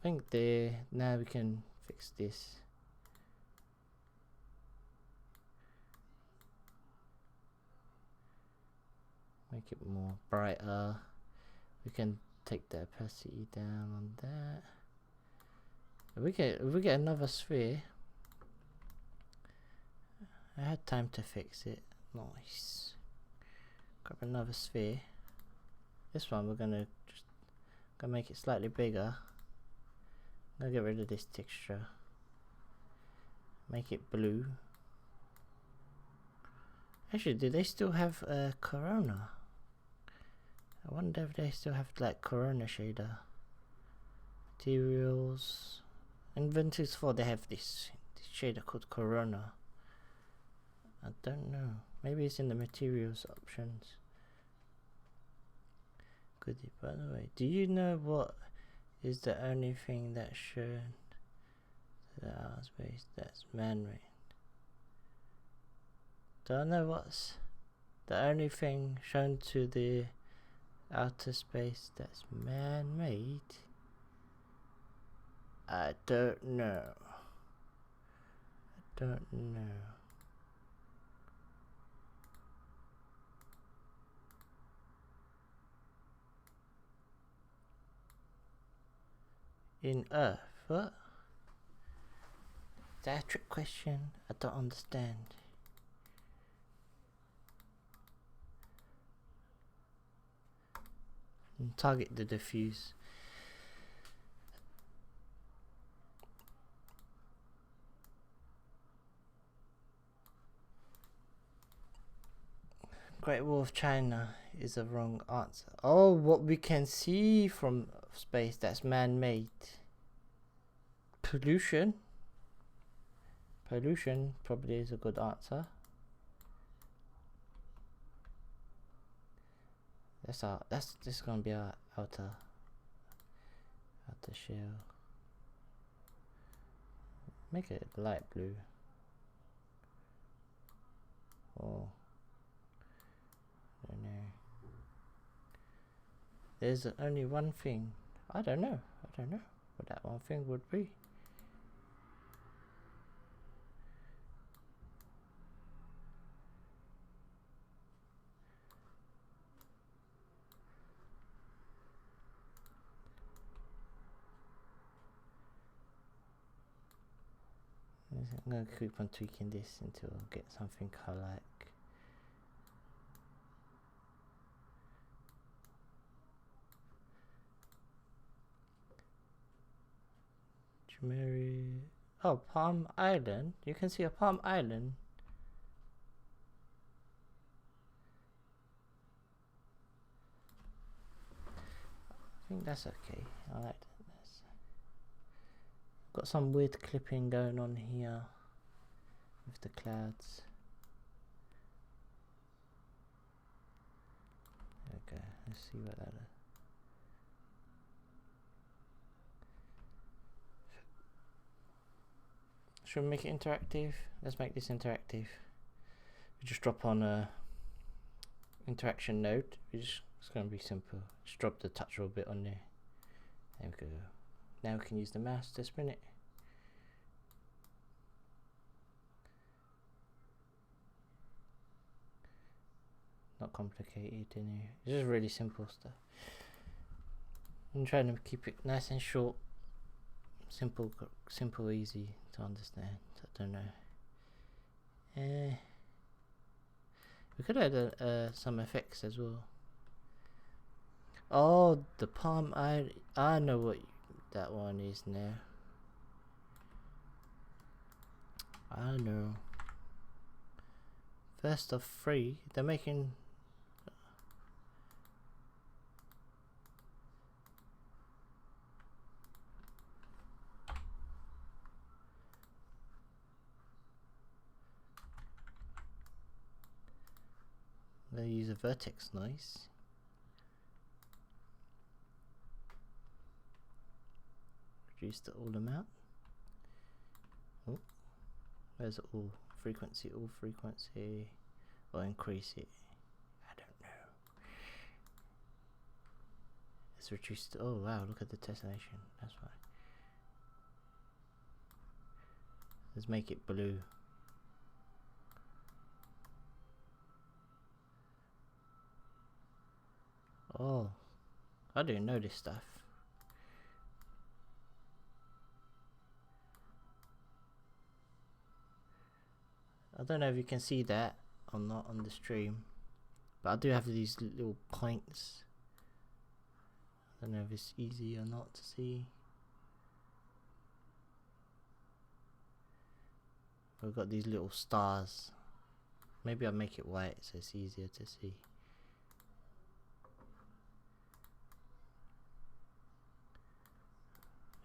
I think now we can fix this. Make it more brighter. We can take the opacity down on that. If we get another sphere. I had time to fix it. Nice. Grab another sphere. This one we're gonna make it slightly bigger. I'm gonna get rid of this texture. Make it blue. Actually, do they still have Corona? I wonder if they still have like Corona shader. Materials. In ventuz 4 they have this shader called Corona. I don't know. Maybe it's in the materials options. Goodie, by the way. Do you know what is the only thing that's shown to the outer space that's man-made? Do I know what's the only thing shown to the outer space that's man-made? I don't know. I don't know. In Earth, what? Is that a trick question? I don't understand. And target the diffuse. Great Wall of China is a wrong answer. Oh, what we can see from space that's man-made. Pollution. Pollution probably is a good answer. This gonna be our outer shell. Make it light blue. Oh. I don't know. There's only one thing. I don't know what that one thing would be. I'm going to keep on tweaking this until I get something I like. Mary. Oh, Palm Island. You can see a Palm Island. think that's okay. I like that. Got some weird clipping going on here with the clouds. Okay, let's see what that is. Should we make it interactive? Let's make this interactive. We just drop on a interaction node. It's going to be simple. Just drop the touch roll bit on there. There we go. Now we can use the mouse to spin it. Not complicated in here. It's just really simple stuff. I'm trying to keep it nice and short. Simple, easy to understand. I don't know. We could add some effects as well. Oh, the palm. I know what that one is now. I know. First of 3, they're making. They use a vertex noise. Reduce the all amount. Oh, where's the all frequency? All frequency, or increase it? I don't know. Let's reduce. Oh wow! Look at the tessellation. That's right. Let's make it blue. Oh, I didn't know this stuff. I don't know if you can see that or not on the stream, but I do have these little points. I don't know if it's easy or not to see. We've got these little stars. Maybe I'll make it white so it's easier to see.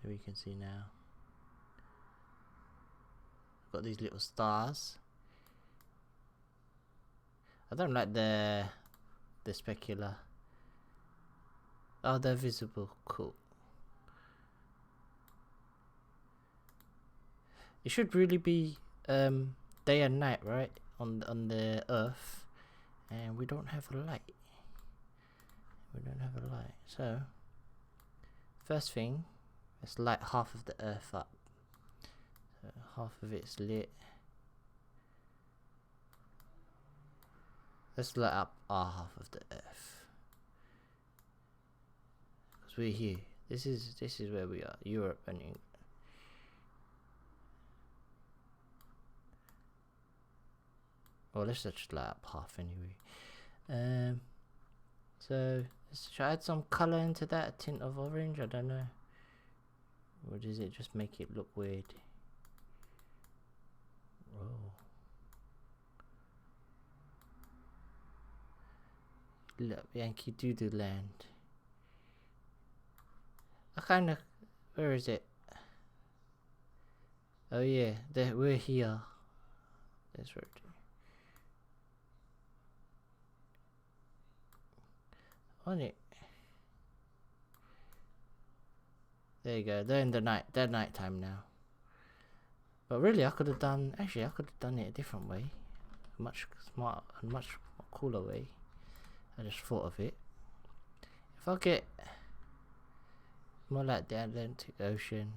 Maybe you can see now. Got these little stars. I don't like the specular. Oh, they're visible. Cool. It should really be day and night, right? On the Earth, and we don't have a light. We don't have a light. So first thing, let's light half of the Earth up. So half of it's lit. Let's light up our half of the Earth, because we're here. This is where we are, Europe and England. Well, let's just light up half anyway. So should I add some color into that? A tint of orange? I don't know. Or does it just make it look weird? Oh. Look, Yankee Doodle Land. I kind of. Where is it? Oh yeah, we're here. That's right. On it. There you go. They're in the night. They're nighttime now. But really, I could have done. Actually, I could have done it a different way. A much smarter, a much cooler way. I just thought of it. If I get more like the Atlantic Ocean,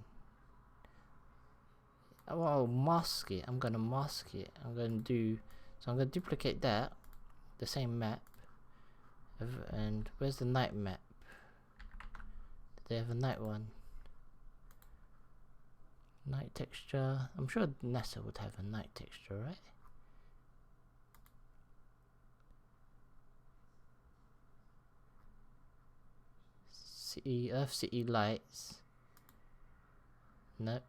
I'll mask it. I'm gonna mask it. I'm gonna duplicate that, the same map. And where's the night map? Did they have a night one? Night texture. I'm sure NASA would have a night texture, right? City, Earth City lights. Nope.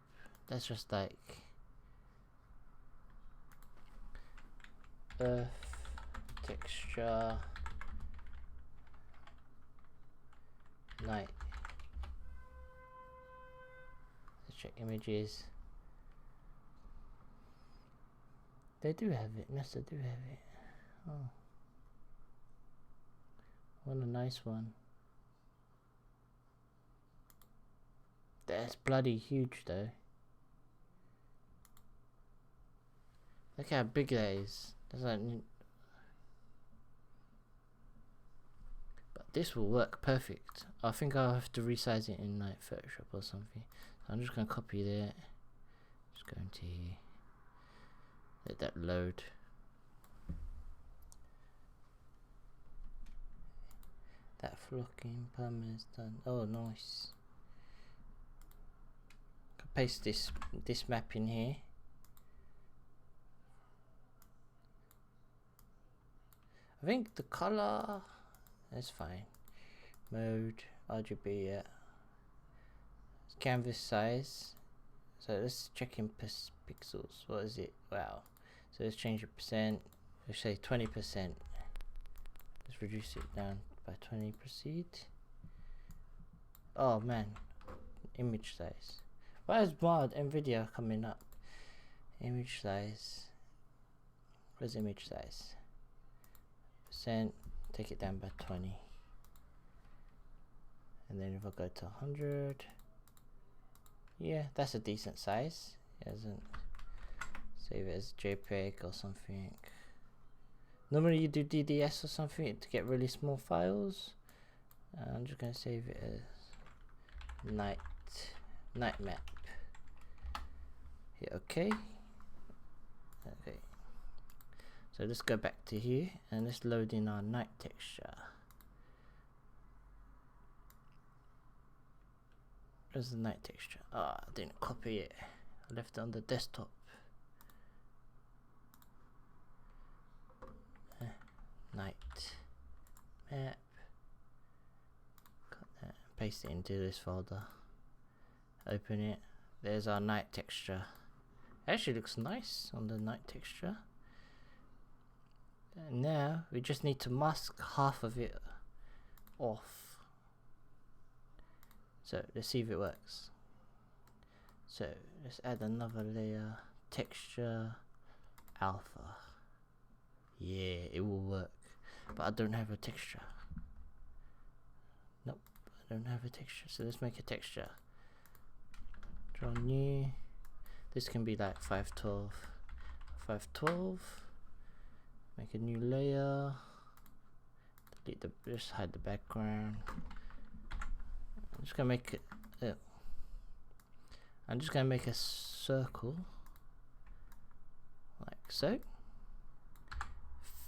That's just like Earth texture night. check images. They do have it. Yes, they do have it. Oh, what a nice one. That's bloody huge though. Look how big that is. That's like, but this will work perfect. I think I'll have to resize it in like Photoshop or something. So I'm just gonna copy that. Just going to here. Let that load. That flocking permanent is done. Oh, nice. Paste this map in here. I think the color is fine. Mode RGB, yeah. Canvas size. So let's check in pixels. What is it? Wow. So let's change the percent. Let's say 20%. Let's reduce it down by 20. Proceed. Oh man, image size. Why is mod NVIDIA coming up? Image size. Where's image size? Percent. Take it down by 20. And then if I go to 100, yeah, that's a decent size. It doesn't save it as JPEG or something. Normally you do DDS or something to get really small files. I'm just gonna save it as night map. Hit OK. Okay. So let's go back to here and let's load in our night texture. Where's the night texture? Ah, I didn't copy it. I left it on the desktop. Night map. Got that. Paste it into this folder. Open it. There's our night texture. It actually looks nice on the night texture. And now we just need to mask half of it off. So let's see if it works. So let's add another layer. Texture alpha. Yeah, it will work. But I don't have a texture. Nope, I don't have a texture. So let's make a texture. Draw new. This can be like 512. 512. Make a new layer. Delete the, just hide the background. I'm just gonna make it. I'm just gonna make a circle, like so.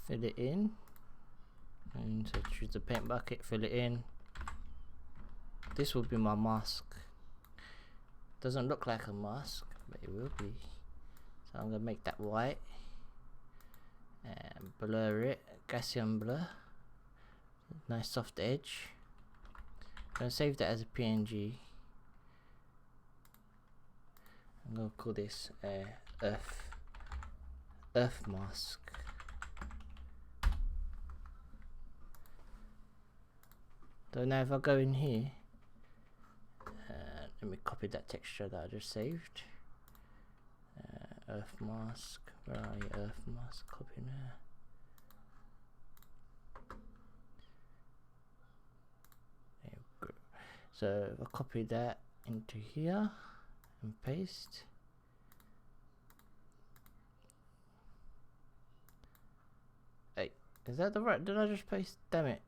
Fill it in, and so choose the paint bucket. Fill it in. This will be my mask. Doesn't look like a mask, but it will be. So I'm gonna make that white and blur it. Gaussian blur. Nice soft edge. I'm gonna save that as a PNG. I'm gonna call this earth mask. So now if I go in here, let me copy that texture that I just saved. Earth mask. Where are you? Earth mask. Copy now. There we go. So if I copy that into here and paste. Hey, is that the right? Did I just paste? Damn it!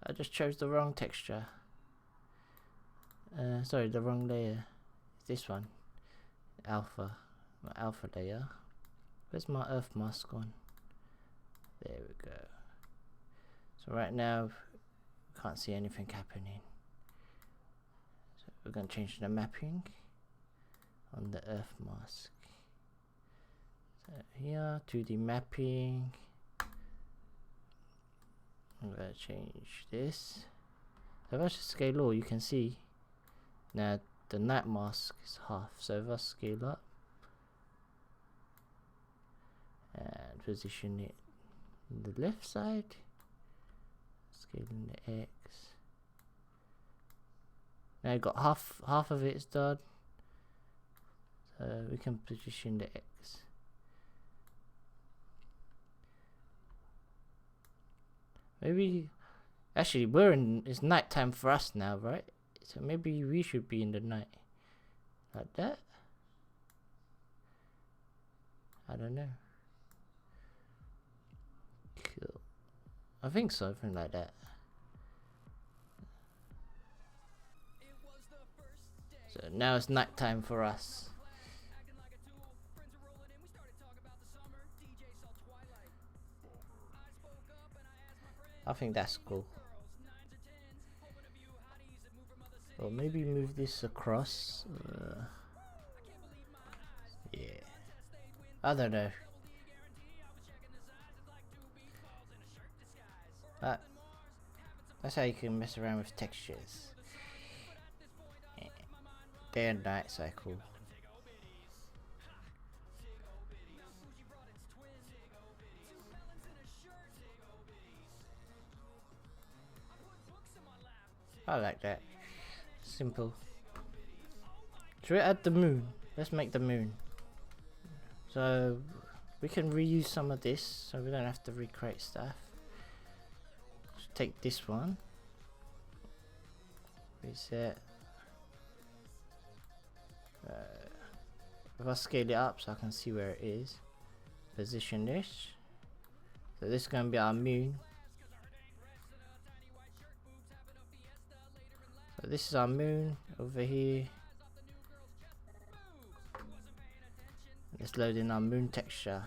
I just chose the wrong texture. Sorry, the wrong layer. It's this one. Alpha. My alpha layer. Where's my earth mask on? There we go. So right now, can't see anything happening. So we're going to change the mapping on the earth mask. So here, 2D mapping. I'm going to change this. So if I just scale all, you can see now the night mask is half. So if I scale up and position it on the left side, scaling the X. Now you've got half of it is done. We can position the X. Maybe actually it's night time for us now, right? So maybe we should be in the night. Like that? I don't know. Cool. I think something like that. So now it's night time for us. I think that's cool. Or maybe move this across. Yeah. I don't know. That's how you can mess around with textures. Yeah. Day and night cycle. I like that. Simple. Should we add the moon? Let's make the moon. So we can reuse some of this, so we don't have to recreate stuff. Let's take this one. Reset. If I scale it up so I can see where it is. Position this. So this is going to be our moon. So this is our moon over here. Let's load in our moon texture.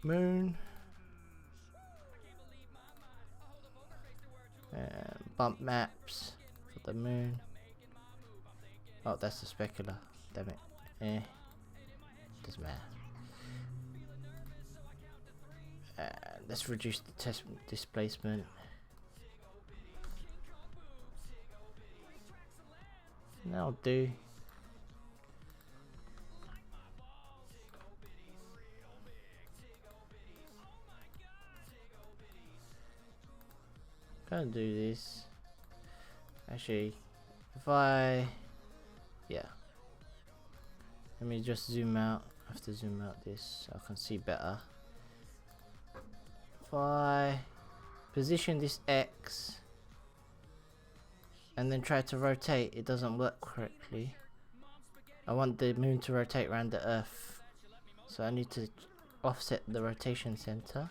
Moon. Bump maps for the moon. Oh, that's the specular. Damn it. Doesn't matter. Let's reduce the test displacement. That'll do. Gonna do this. Actually, if I, yeah. Let me just zoom out. I have to zoom out this so I can see better. If I position this X and then try to rotate, it doesn't work correctly. I want the moon to rotate around the Earth, so I need to offset the rotation center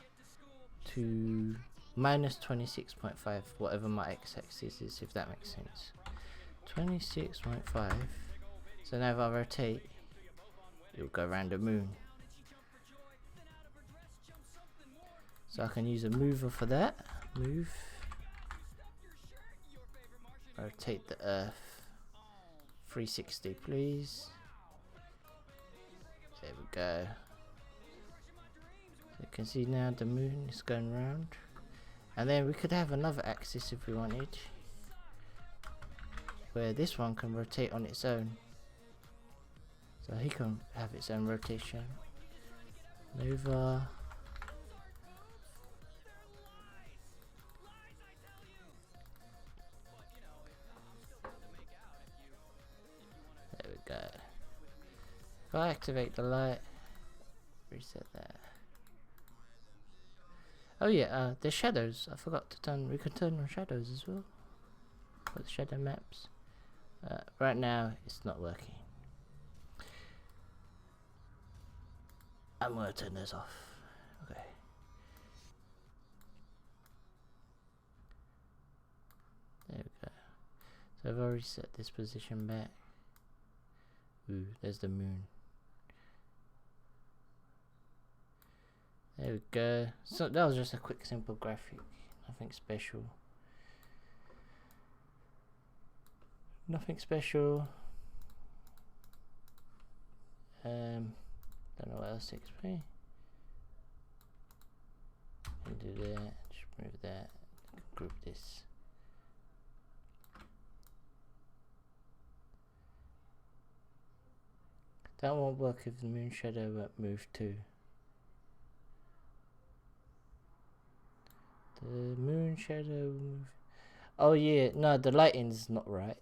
to minus 26.5, whatever my x-axis is, if that makes sense. 26.5. So now if I rotate, it will go around the moon. So I can use a mover for that. Move. Rotate the Earth. 360, please. There we go. So you can see now the moon is going around. And then we could have another axis if we wanted, where this one can rotate on its own. So he can have its own rotation. Mover. There we go. If I activate the light, reset that. Oh yeah, the shadows. I forgot to turn. We can turn on shadows as well. For the shadow maps. Right now, it's not working. I'm gonna turn those off. Okay. There we go. So I've already set this position back. Ooh, there's the moon. There we go. So that was just a quick, simple graphic. Nothing special. Nothing special. Don't know what else to explain. And do that. Just remove that. Group this. That won't work if the moon shadow won't move too. The moon shadow will move. Oh yeah, no, the lighting's not right.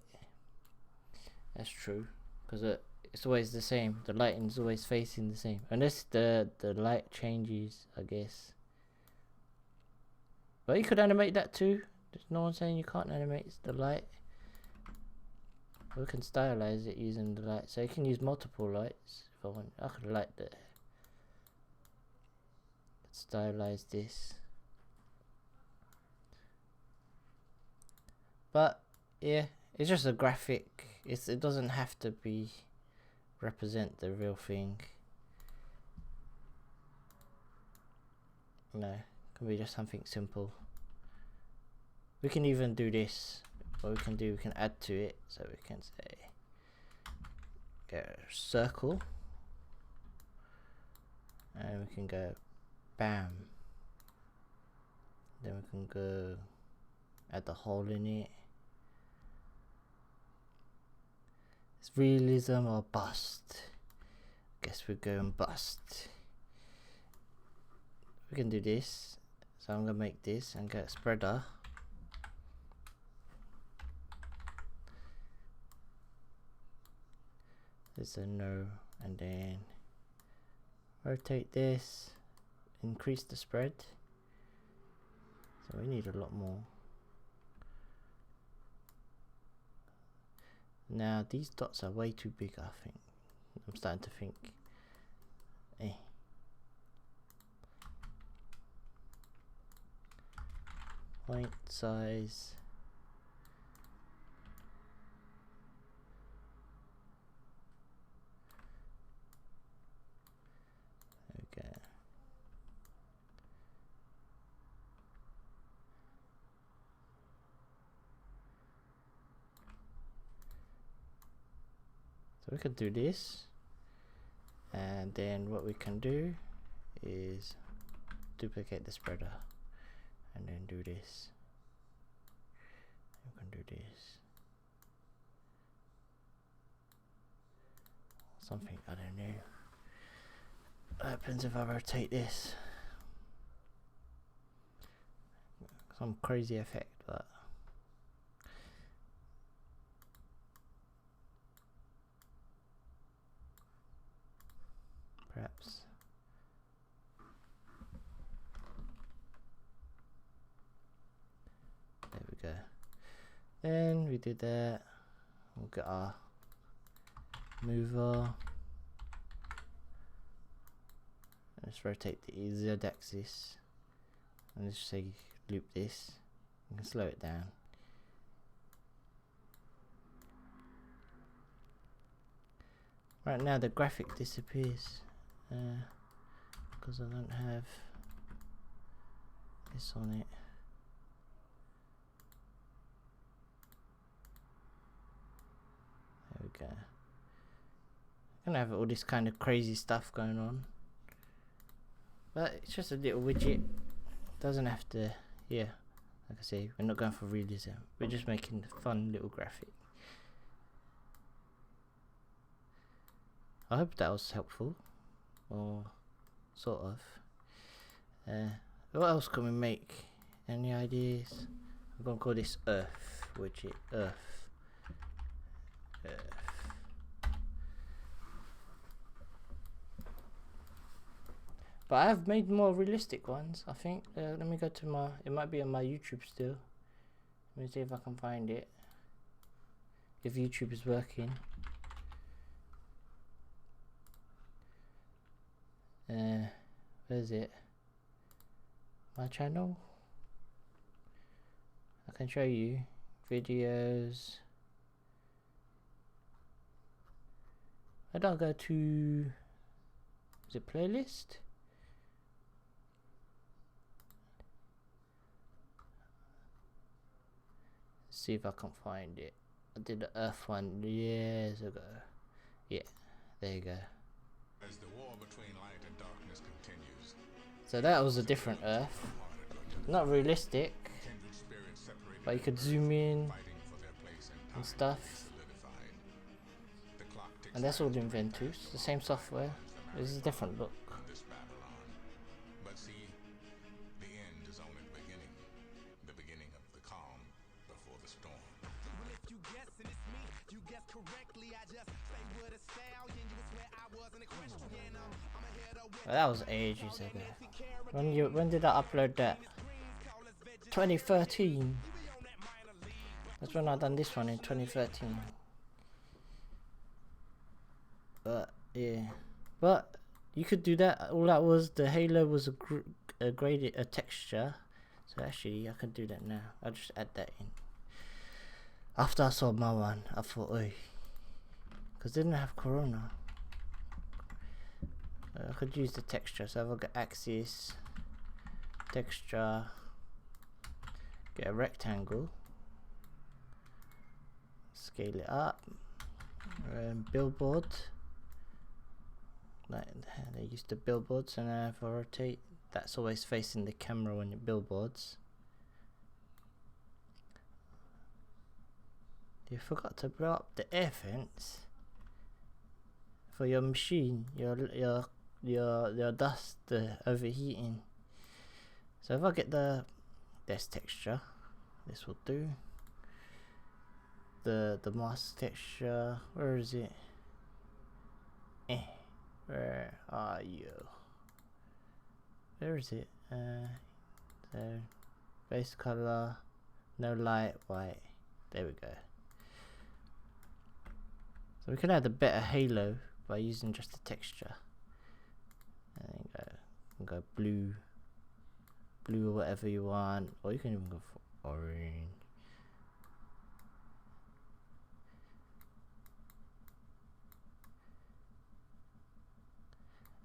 That's true, because it's always the same. The lighting's always facing the same, unless the light changes, I guess. But you could animate that too. There's no one saying you can't animate the light. We can stylize it using the light, so you can use multiple lights if I want. I could light the stylize this, but yeah, it's just a graphic. It doesn't have to be represent the real thing. No, it can be just something simple. We can even do this. What we can do, we can add to it. So we can say go circle, and we can go bam. Then we can go add the hole in it. It's realism or bust. Guess we're going bust. We can do this. So I'm gonna make this and get a spreader. There's a no, and then rotate this, increase the spread. So we need a lot more. Now these dots are way too big, I think. I'm starting to think. Point size. Okay. So we can do this, and then what we can do is duplicate the spreader and then do this. We can do this. Something, I don't know. What happens if I rotate this? Some crazy effect, but perhaps. There we go. Then we did that. We'll get our mover. Let's rotate the Z axis. And let's say loop this. You can slow it down. Right now the graphic disappears because I don't have this on it. There we go. I'm gonna have all this kind of crazy stuff going on, but it's just a little widget. Doesn't have to. Yeah, like I say, we're not going for realism. We're just making a fun little graphic. I hope that was helpful, or sort of. What else can we make? Any ideas? I'm gonna call this Earth widget. Earth. But I have made more realistic ones, I think. Let me go to my, it might be on my YouTube still. Let me see if I can find it. If YouTube is working. Where's it? My channel? I can show you. Videos. Where do I go to? Is it playlist? See if I can find it. I did the Earth one years ago. Yeah, there you go. As the war between light and darkness continues, so that was a different Earth. Not realistic, but you could zoom in and stuff. And that's all in Ventuz, the same software. It's a different look. But see, the end is only the beginning of the calm before the storm. Well, if you guessing it's me, you guess correctly. That was ages ago. When did I upload that? 2013. That's when I done this one, in 2013. But yeah, but you could do that. All that was, the halo was a graded a texture. So actually, I can do that now. I'll just add that in. After I saw my one, I thought, oi, because didn't have Corona. I could use the texture. So I've got axis, texture, get a rectangle, scale it up, billboard. Like they used the billboards, and I have a rotate. That's always facing the camera when it billboards. You forgot to blow up the air vents for your machine. Your dust overheating. So if I get this texture, this will do. The mask texture, where is it? Where are you? Where is it? So base color, no light, white. There we go. So we can add a better halo by using just the texture. And go blue or whatever you want, or you can even go for orange.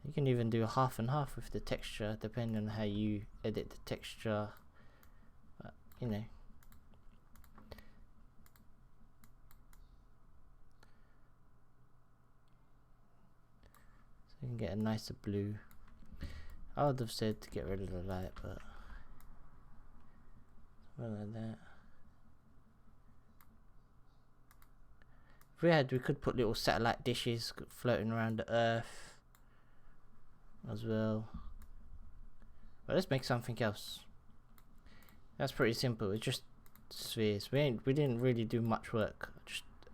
You can even do half and half with the texture, depending on how you edit the texture. But, you know. So you can get a nicer blue. I would have said to get rid of the light, but something like that. If we could put little satellite dishes floating around the Earth as well. But let's make something else. That's pretty simple. It's just spheres. We didn't really do much work.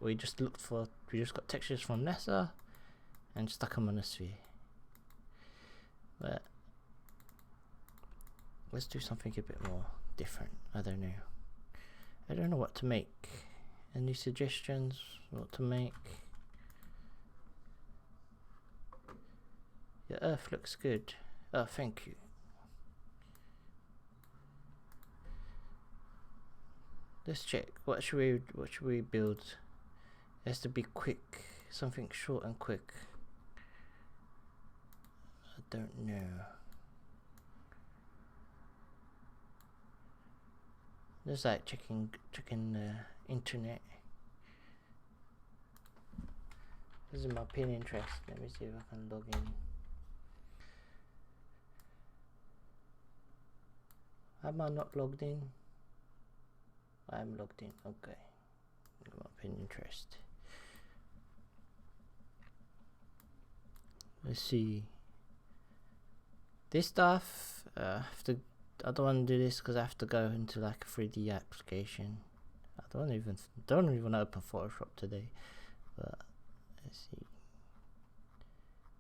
We just got textures from NASA and stuck them on a sphere. But let's do something a bit more different. I don't know what to make. Any suggestions what to make? Your Earth looks good. Oh, thank you. Let's check. What should we build? It has to be quick. Something short and quick. I don't know. Just like checking the internet. This is my Pinterest. Let me see if I can log in. Am I not logged in? I'm logged in. Okay. My Pinterest. Let's see. This stuff, I don't want to do this because I have to go into like a 3D application. I don't even open Photoshop today. But let's see.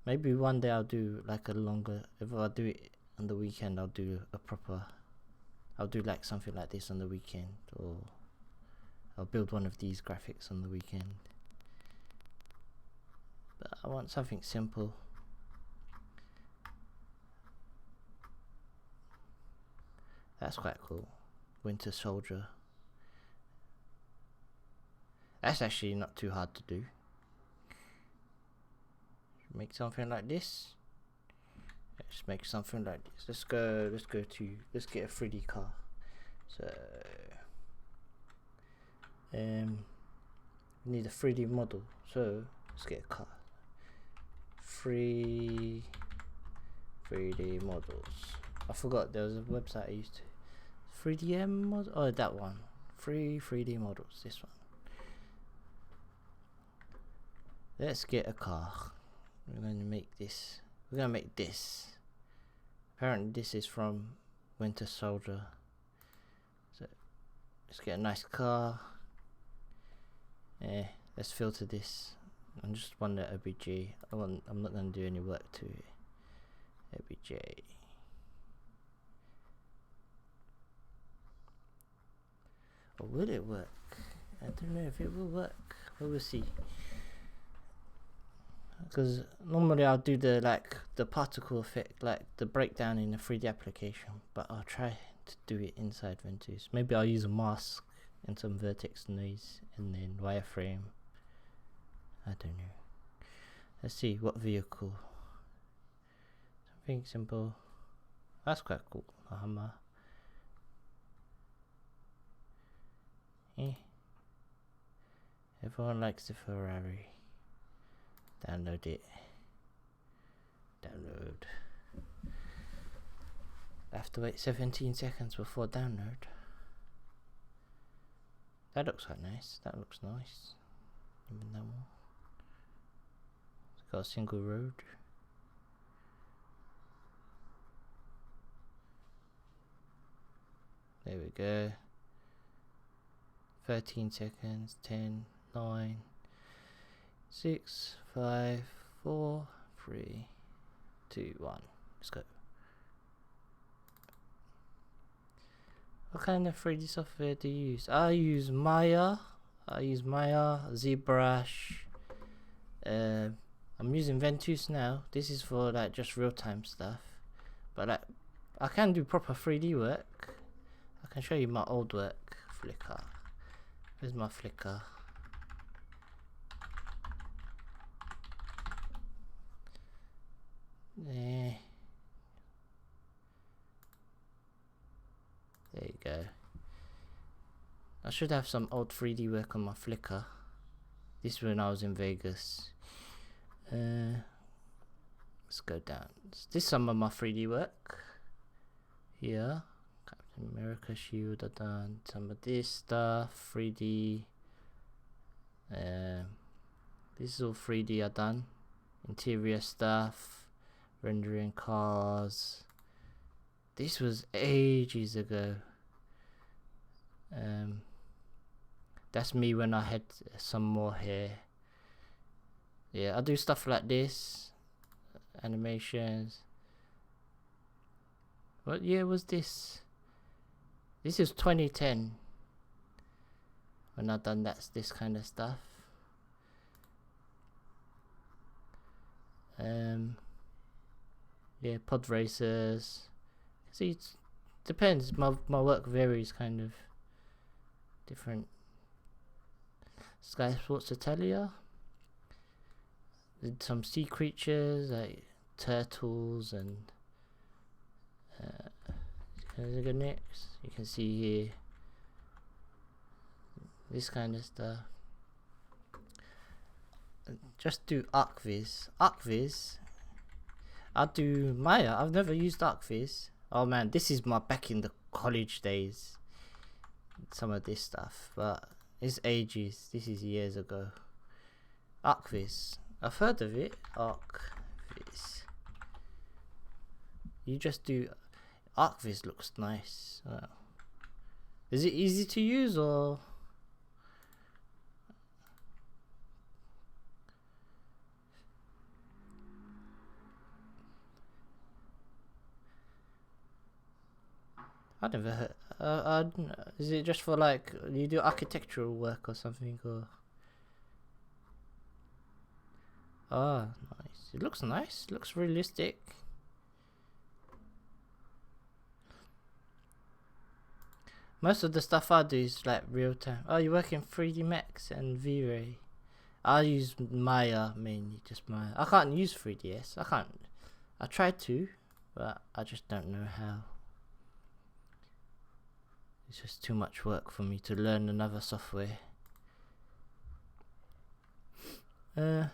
Maybe one day I'll do like a longer. If I do it on the weekend, I'll do like something like this on the weekend, or I'll build one of these graphics on the weekend. But I want something simple. That's quite cool. Winter Soldier. That's actually not too hard to do. Make something like this. Let's make something like this. Let's get a 3D car. So we need a 3D model. So let's get a car. 3D models. I forgot there was a website I used to. 3DM model. Oh, that one. 3D models. This one. Let's get a car. We're going to make this. We're going to make this. Apparently this is from Winter Soldier. So let's get a nice car. Yeah, let's filter this. I just want the OBG. I'm not going to do any work to it. OBJ. Or will it work? I don't know if it will work. We will see. Because normally I'll do the particle effect, like the breakdown in the 3D application, but I'll try to do it inside ventuz. Maybe I'll use a mask and some vertex noise and then wireframe. I don't know. Let's see what vehicle. Something simple. That's quite cool. A Hummer. Everyone likes the Ferrari. Download it. Download. I have to wait 17 seconds before download. That looks quite nice. That looks nice. Even that one. It's got a single road. There we go. 13 seconds. 10, 9, 6, 5, 4, 3, 2, 1. Let's go. What kind of 3D software do you use? I use Maya. ZBrush. I'm using Ventuz now. This is for like just real-time stuff. But like, I can do proper 3D work. I can show you my old work. Flickr. Where's my Flickr? There you go. I should have some old 3D work on my Flickr. This is when I was in Vegas. Let's go down. This is some of my 3D work. Here. Captain America shield. I've done some of this stuff. 3D. This is all 3D I've done. Interior stuff. Rendering cars. This was ages ago. That's me when I had some more hair. Yeah, I do stuff like this. Animations. What year was this? This is 2010 when I done this kind of stuff. Yeah, pod racers. See, it depends. My work varies, kind of different. Sky Sports Italia. Did some sea creatures like turtles and next. You can see here this kind of stuff. Just do ArcViz. I do Maya. I've never used ArcViz. Oh man, this is my back in the college days. Some of this stuff, but it's ages. This is years ago. ArcViz. I've heard of it. ArcViz. You just do. ArcViz looks nice. Is it easy to use or? I never heard. Is it just for like you do architectural work or something or? Ah, nice. It looks nice. Looks realistic. Most of the stuff I do is like real time. Oh, you work in 3D Max and V-Ray. I use Maya mainly, just Maya. I can't use 3ds. I can't. I tried to, but I just don't know how. It's just too much work for me to learn another software. Oh,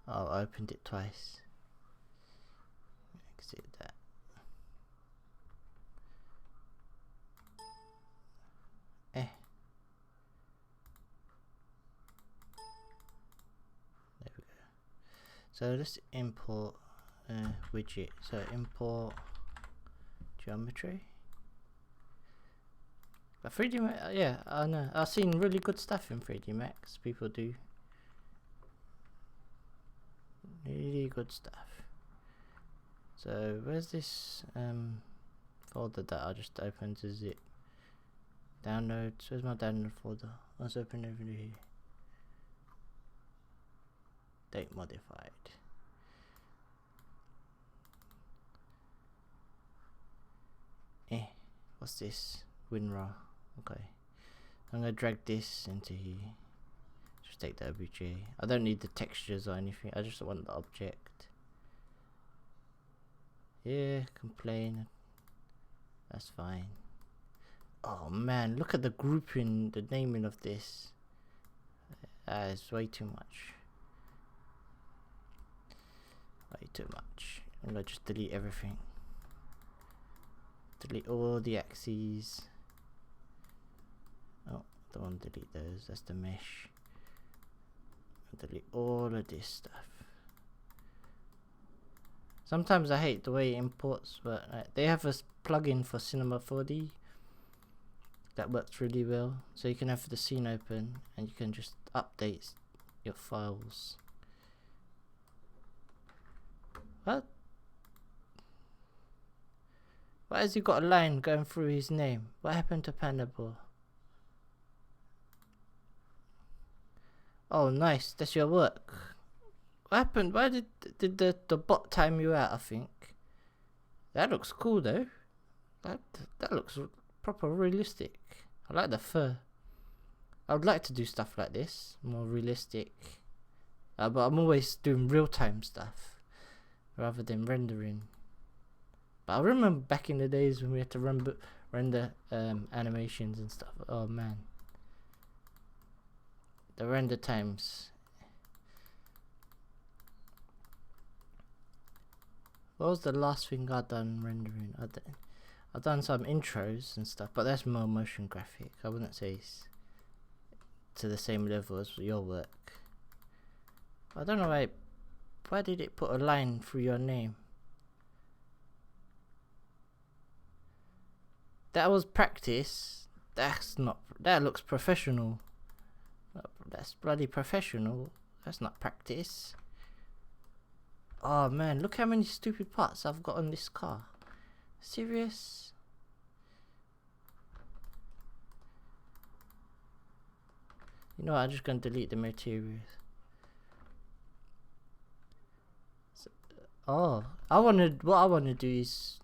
I opened it twice. Exit that. There we go. So let's import widget. So import geometry. But 3D Max, yeah, I know. I've seen really good stuff in 3D Max. People do really good stuff. So where's this folder that I just opened to zip? Downloads. Where's my download folder? Let's open over here. Date modified. What's this? WinRAR. Okay. I'm gonna drag this into here. Just take the OBJ. I don't need the textures or anything. I just want the object. Yeah, complain. That's fine. Oh man, look at the grouping, the naming of this. That is way too much. Way too much. I'm gonna just delete everything. Delete all the axes. Oh, don't want to delete those. That's the mesh. Delete all of this stuff. Sometimes I hate the way it imports, but they have a plugin for Cinema 4D that works really well. So you can have the scene open and you can just update your files. What? Why has he got a line going through his name? What happened to Pandaball? Oh, nice. That's your work. What happened? Why did the bot time you out? I think that looks cool though. That looks proper realistic. I like the fur. I would like to do stuff like this, more realistic. But I'm always doing real-time stuff rather than rendering. But I remember back in the days when we had to render animations and stuff. Oh man, the render times. What was the last thing I done rendering? I done some intros and stuff, but that's more motion graphic. I wouldn't say it's to the same level as your work. I don't know why did it put a line through your name? That was practice. That's not. That looks professional. That's bloody professional. That's not practice. Oh man, look how many stupid parts I've got on this car. Serious? You know what, I'm just gonna delete the materials. So, what I wanna do is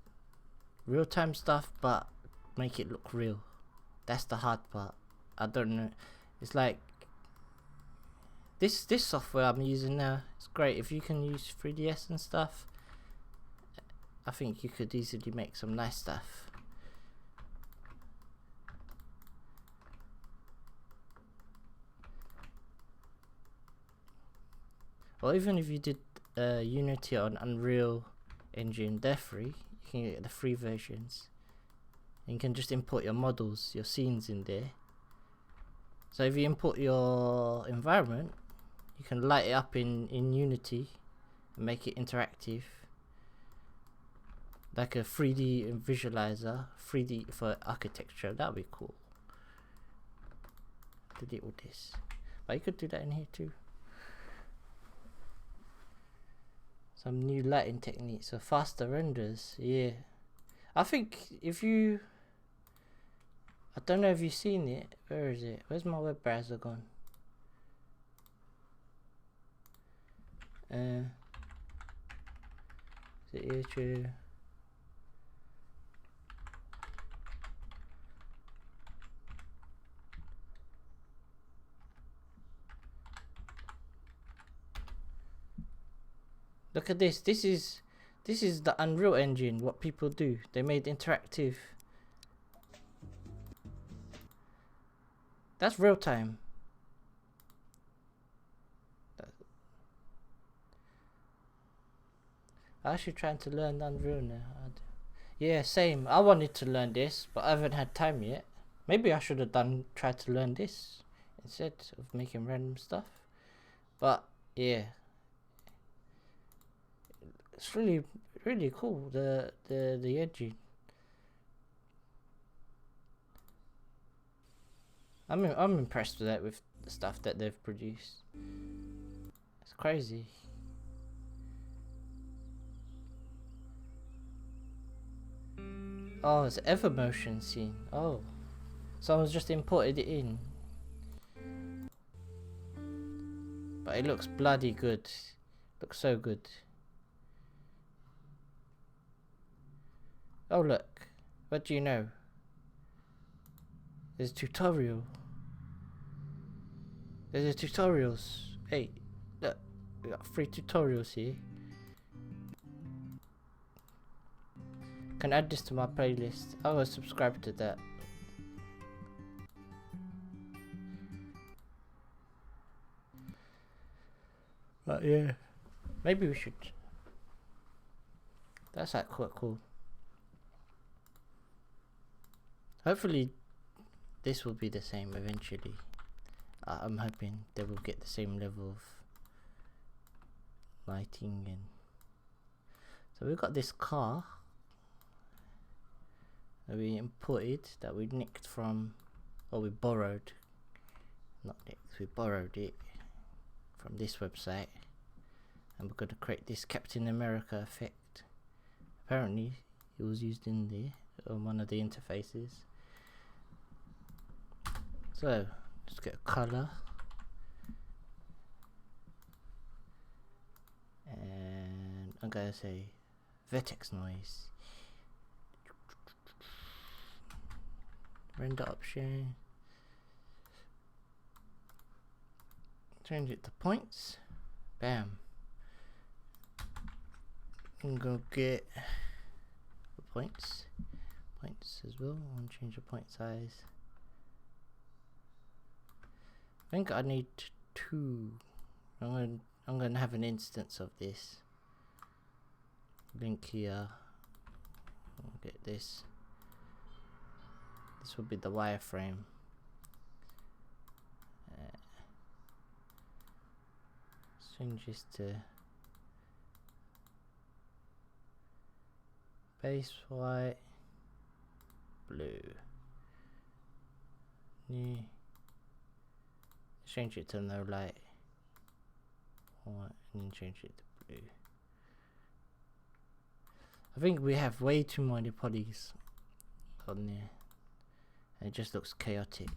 real-time stuff, but make it look real. That's the hard part. I don't know. It's like this software I'm using now. It's great if you can use 3ds and stuff. I think you could easily make some nice stuff. Or even if you did Unity on Unreal Engine, they're free. You can get the free versions. And you can just import your models, your scenes in there. So if you import your environment, you can light it up in Unity and make it interactive. Like a 3D visualizer, 3D for architecture. That'd be cool. Delete all this. But you could do that in here too. Some new lighting techniques, so faster renders. Yeah, I think if you, I don't know if you've seen it. Where is it? Where's my web browser gone? Is it here too? Look at this. This is the Unreal Engine. What people do, they made interactive. That's real time. I'm actually trying to learn Unreal now. Yeah, same. I wanted to learn this, but I haven't had time yet. Maybe I should have tried to learn this instead of making random stuff. But yeah, it's really cool. The edging. I'm impressed with that, with the stuff that they've produced. It's crazy. Oh, it's ever motion scene. Oh, someone's just imported it in. But it looks bloody good. Looks so good. Oh look, what do you know? There's a tutorial. There's a tutorials. Hey, look, we got 3 tutorials here. Can add this to my playlist. I will subscribe to that. But yeah, maybe we should. That's like quite cool. Hopefully this will be the same eventually. I'm hoping they will get the same level of lighting. And so we've got this car that we imported, that we nicked from, or we borrowed, not nicked, we borrowed it from this website, and we're going to create this Captain America effect. Apparently it was used in there on one of the interfaces. So let's get a color, and I'm gonna say vertex noise, render option, change it to points, bam. I'm gonna get the points as well, and change the point size. I think I need 2. I'm gonna have an instance of this. Link here. I'll get this. This will be the wireframe. Change this to base white, blue. New. Change it to no light, white, and then change it to blue. I think we have way too many polys on there, and it just looks chaotic.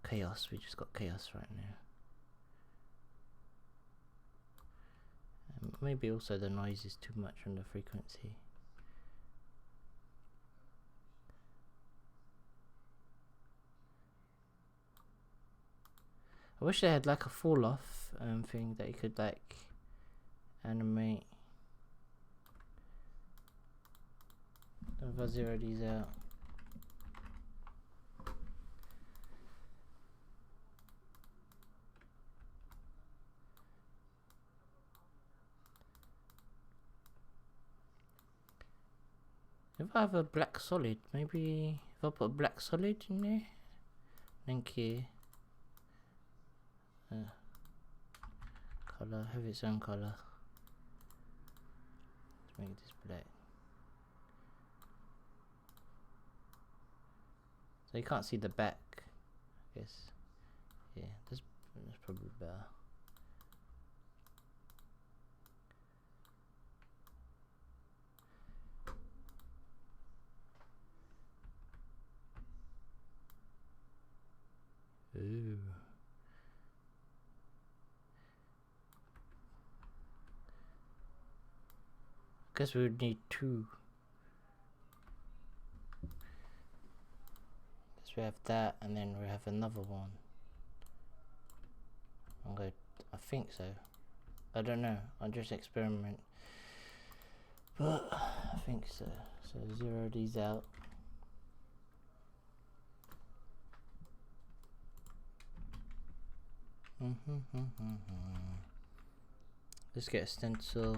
Chaos, we just got chaos right now. And maybe also the noise is too much on the frequency. I wish they had like a fall off thing that you could like animate. If I zero these out. If I have a black solid, maybe if I put a black solid in there, thank you. Color, have its own color. Let's make this black. So you can't see the back, I guess. Yeah, that's probably better. Ooh. Guess we would need 2. Guess we have that, and then we have another one. I think so. I don't know. I'll just experiment. But I think so. So zero these out. Let's get a stencil.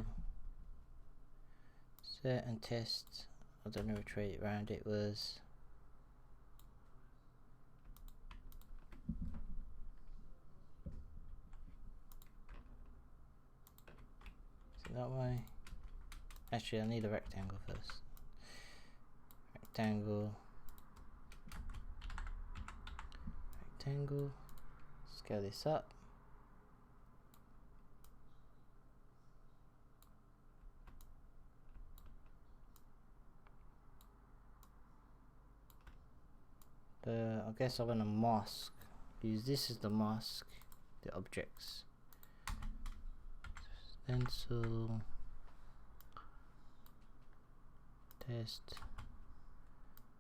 Set and test. I don't know which way around it was. Is it that way? Actually, I need a rectangle first. Rectangle. Rectangle. Scale this up. I guess I want to mask. Use this as the mask. The objects. Stencil. Test.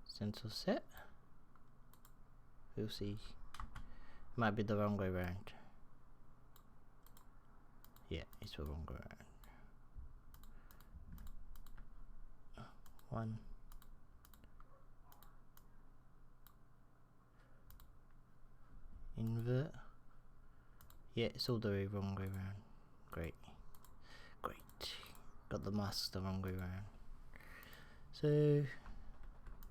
Stencil set. We'll see. Might be the wrong way around. Yeah, it's the wrong way around. One. Invert. Yeah, it's all the way wrong way around. Great. Great. Got the masks the wrong way around. So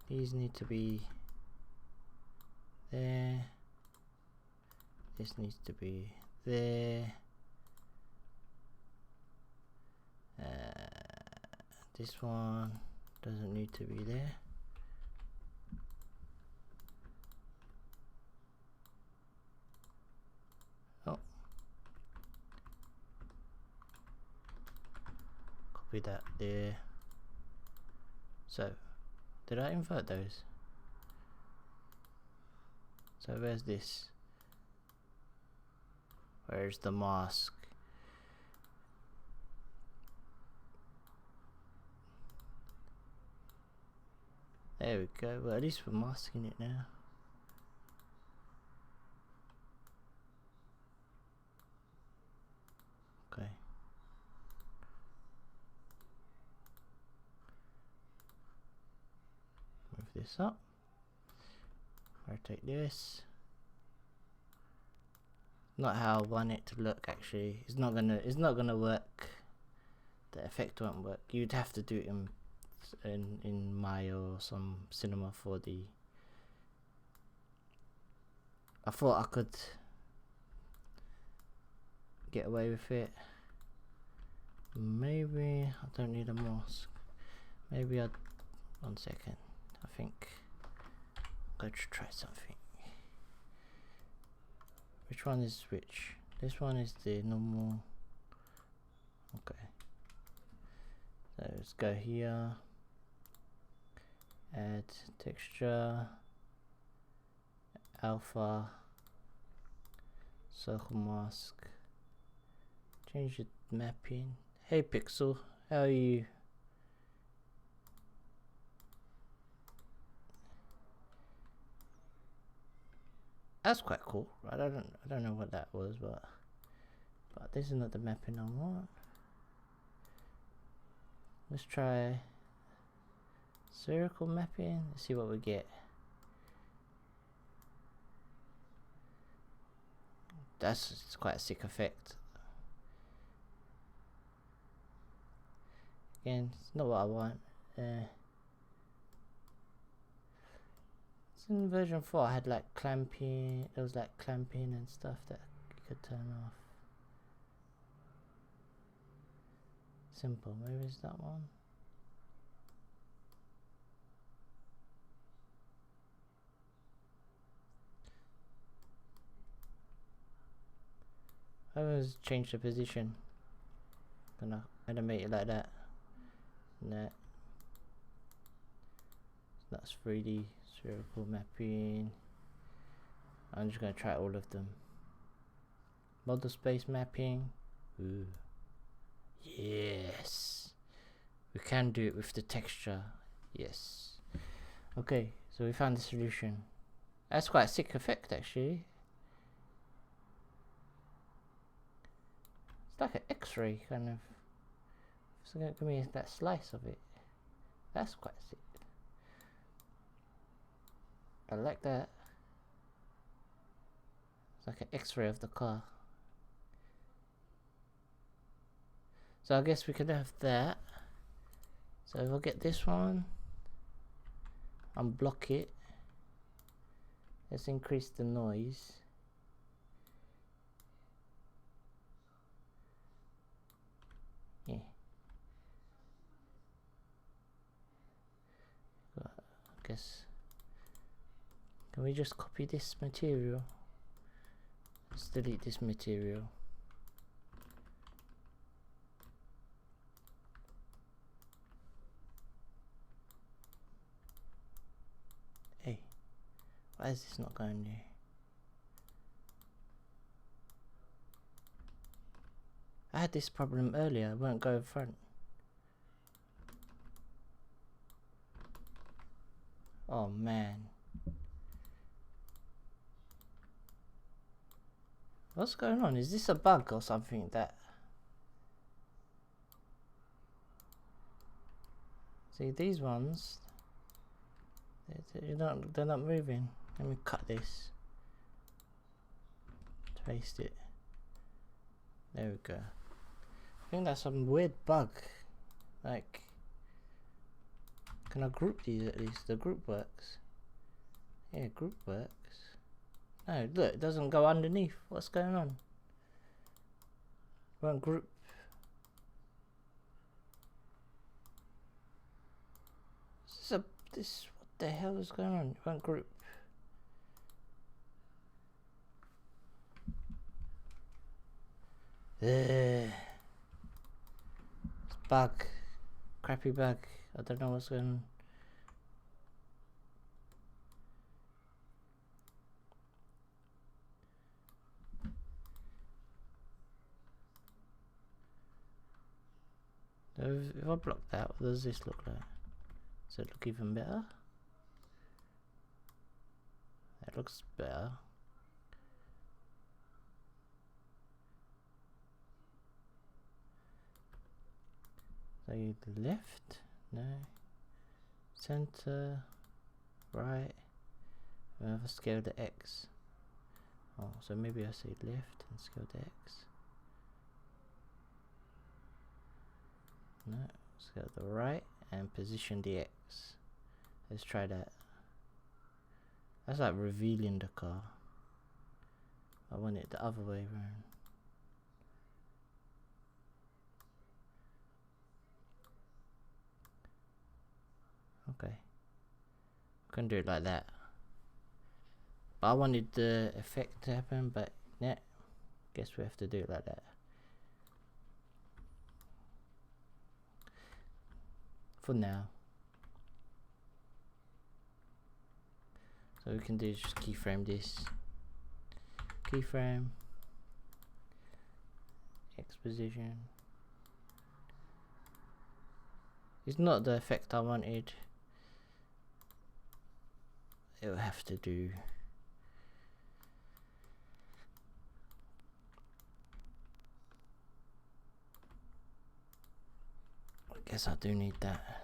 these need to be there. This needs to be there. This one doesn't need to be there. Oh, copy that there. So, did I invert those? So where's this? Where's the mask? There we go. Well, at least we're masking it now. Okay. Move this up. Rotate this. Not how I want it to look actually. It's not gonna work. The effect won't work. You'd have to do it in Maya or some cinema for the. I thought I could get away with it. Maybe I don't need a mask. Maybe I. 1 second. I think I'm going to try something. Which one is which? This one is the normal. Okay. So let's go here. Add texture. Alpha. Circle mask. Change the mapping. Hey Pixel, how are you? That's quite cool, right? I don't know what that was, but this is not the mapping I want. Let's try circle mapping. Let's see what we get. It's quite a sick effect. Again, it's not what I want. In version 4 I had like clamping, there was like clamping and stuff that you could turn off. Simple, where is that one? I always change the position. Gonna animate it like that. Nah. That's 3D spherical mapping. I'm just gonna try all of them. Model space mapping. Ooh. Yes. We can do it with the texture. Yes. Okay, so we found the solution. That's quite a sick effect actually. It's like an X-ray kind of. It's gonna give me that slice of it. That's quite sick. I like that. It's like an X-ray of the car. So I guess we could have that. So if I get this one, unblock it. Let's increase the noise. Yeah. I guess. Can we just copy this material? Let's delete this material. Hey, Why is this not going there? I had this problem earlier, it won't go in front. Oh man. What's going on? Is this a bug or something that... See, these ones, they're not moving. Let me cut this. Paste it. There we go. I think that's some weird bug. Like, can I group these at least? The group works. Yeah, group works. No, look, it doesn't go underneath. What's going on? Won't group. What the hell is going on? It won't group. It's bug. Crappy bug. I don't know what's going on. If I block that, what does this look like? Does it look even better? That looks better. So the left, no, center, right. I have to scale the X. Oh, so maybe I say left and scale the X. No, scale the right and position the X. Let's try that. That's like revealing the car. I want it the other way around. Okay, I can do it like that. But I wanted the effect to happen, but yeah, guess we have to do it like that. For now. So we can do is just keyframe this. Keyframe. X position. It's not the effect I wanted. It will have to do. I guess I do need that.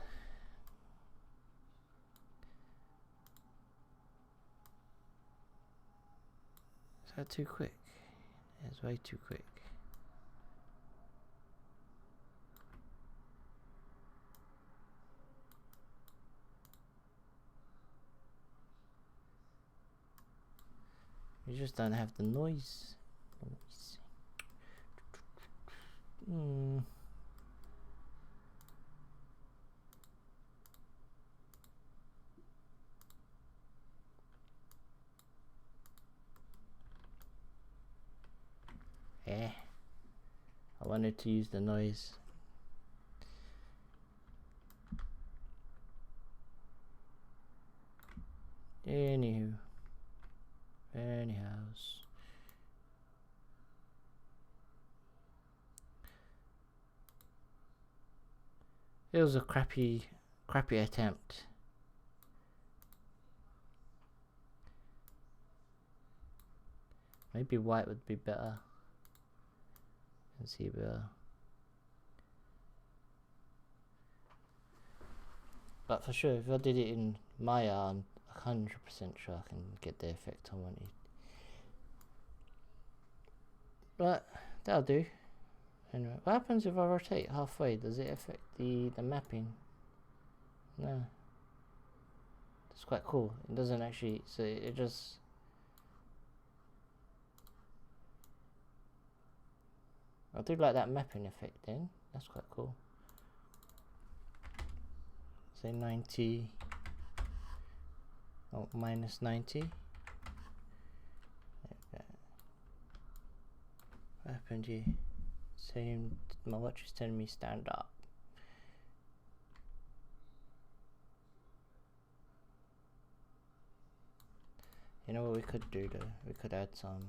Is that too quick? It's way too quick. You just don't have the noise. I wanted to use the noise. Anyhow. It was a crappy attempt. Maybe white would be better. Let's see better. But for sure, if I did it in Maya, I'm 100% sure I can get the effect I wanted. But that'll do. Anyway, what happens if I rotate halfway? Does it affect the mapping? No. It's quite cool. It doesn't actually, so it just... I do like that mapping effect then. That's quite cool. Say 90. Oh, minus 90. Okay. What happened here? Same, my watch is telling me stand up. You know what we could do though? We could add some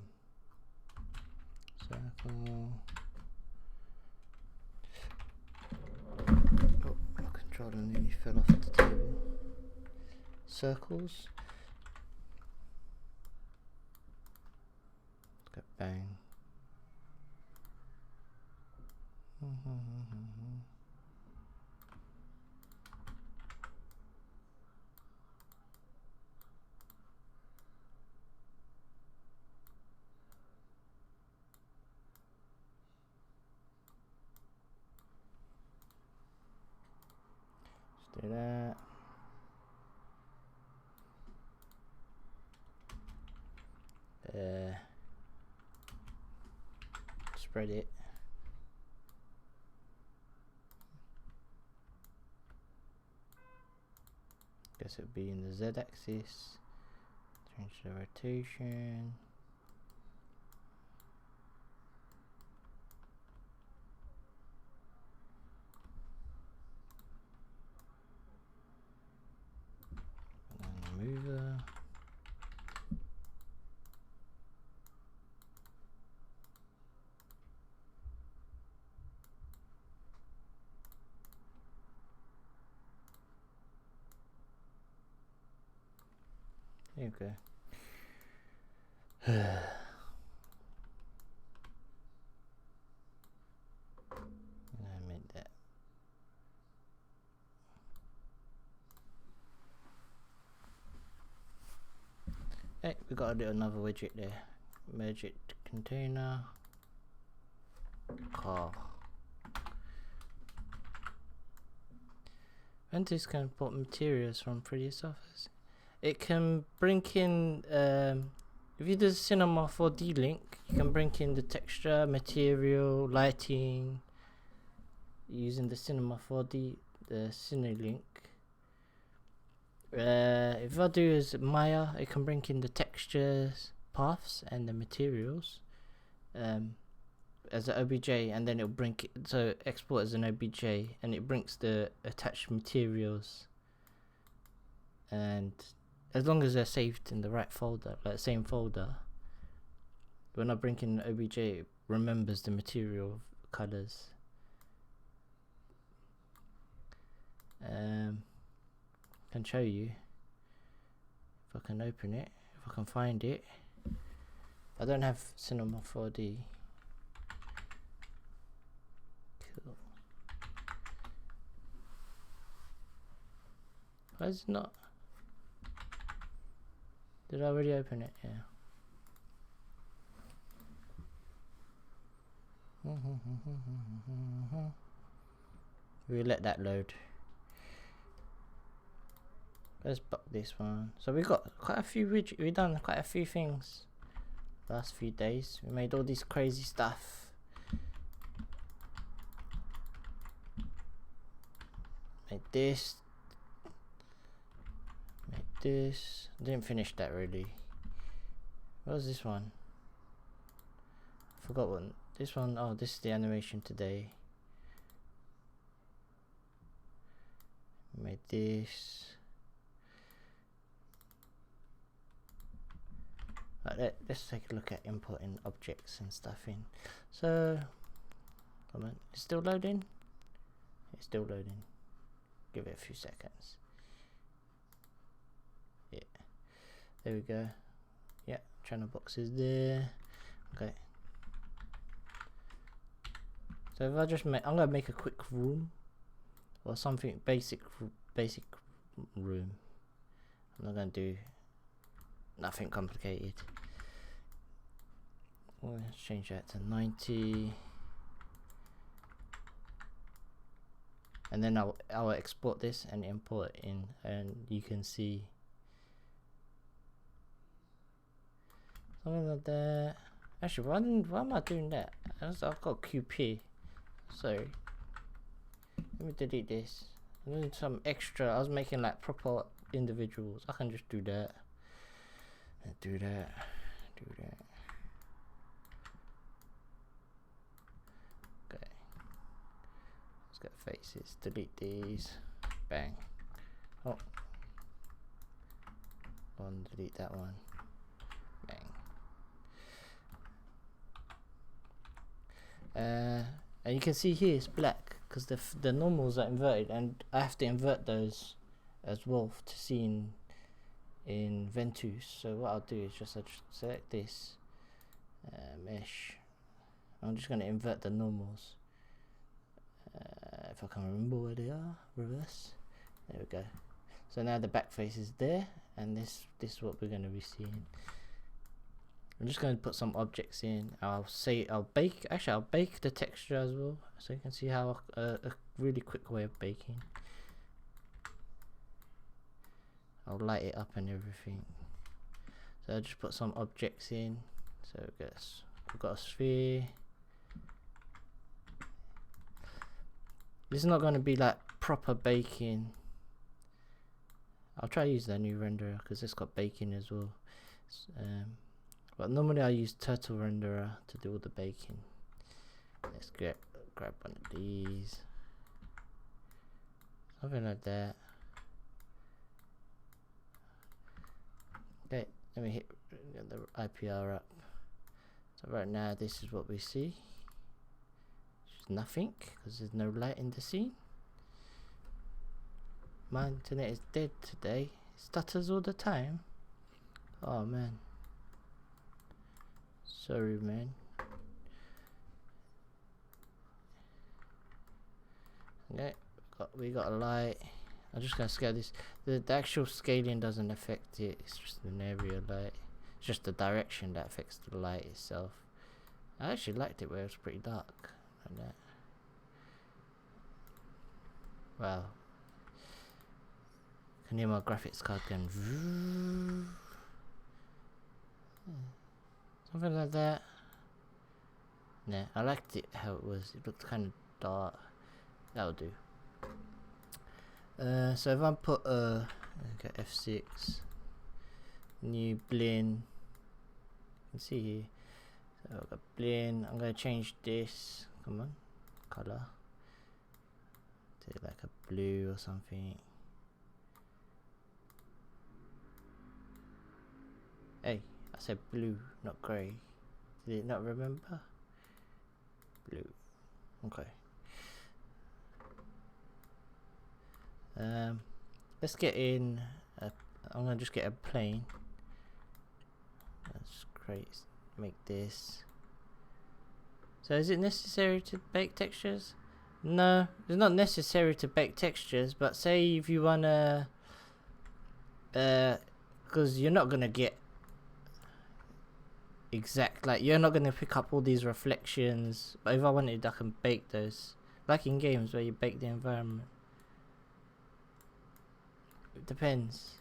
circle. Oh, my controller nearly fell off the table. Circles. Let's go bang. Let's do that. Spread it. Guess it would be in the Z axis. Change the rotation. And then the mover. There you go. I made that. Hey, we gotta do another widget there. Merge it to container. Car. Ventuz can import materials from previous offers. It can bring in, if you do the Cinema 4D link, you can bring in the texture, material, lighting, using the Cinema 4D, the Cine link. If I do as Maya, it can bring in the textures, paths, and the materials as an OBJ, and then it'll bring it, so export as an OBJ, and it brings the attached materials, and as long as they're saved in the right folder, like same folder, when I bring in an OBJ, it remembers the material colors. Can show you if I can open it, if I can find it. I don't have Cinema 4D. Cool. Why is it not? Did I already open it? Yeah. We'll let that load. Let's buck this one. So we got quite a few widgets. We've done quite a few things last few days. We made all this crazy stuff. Made this. Made this. Didn't finish that really. What was this one? I forgot one. This one. Oh, this is the animation today. Made this. Right, let's take a look at importing objects and stuff in. So, hold on, it's still loading. It's still loading. Give it a few seconds. Yeah, there we go. Yeah, channel box is there. Okay. So if I just make, I'm gonna make a quick room or something basic room. I'm not gonna do nothing complicated. Well, let's change that to 90, and then I'll export this and import it in, and you can see something like that. Actually, why am I doing that? I've got QP. Sorry. Let me delete this. I need some extra. I was making like proper individuals. I can just do that. Do that. Do that. Okay. Let's get faces. Delete these. Bang. Oh. Go on, delete that one. and you can see here it's black because the normals are inverted, and I have to invert those as well to see in ventuz. So what I'll do is just select this mesh. I'm just going to invert the normals. If I can remember where they are, reverse. There we go. So now the back face is there, and this is what we're going to be seeing. I'm just going to put some objects in. I'll bake the texture as well, so you can see how a really quick way of baking. I'll light it up and everything. So I'll just put some objects in. So we've got a sphere. This is not going to be like proper baking. I'll try to use the new renderer because it's got baking as well. But normally I use turtle renderer to do all the baking. Let's grab one of these. Something like that. Okay, let me get the IPR up. So right now this is what we see. It's nothing because there's no light in the scene. My internet is dead today. It stutters all the time. Oh man. Sorry man. Okay, we got a light. I'm just gonna scale this. The actual scaling doesn't affect it. It's just an area light. It's just the direction that affects the light itself. I actually liked it where it was pretty dark like that. Wow. I can hear my graphics card going. Something like that. Nah, I liked it how it was. It looked kind of dark. That'll do. So if I put okay, F6, new blend, you can see here. So I've got blend. I'm gonna change this. Come on, color. Do like a blue or something. Hey, I said blue, not grey. Did it not remember? Blue. Okay. Let's get in. I'm gonna just get a plane. That's great. Make this. So is it necessary to bake textures? No, it's not necessary to bake textures. But say if you wanna, because you're not gonna get exact, like you're not gonna pick up all these reflections. But if I wanted, I can bake those, like in games where you bake the environment. It depends.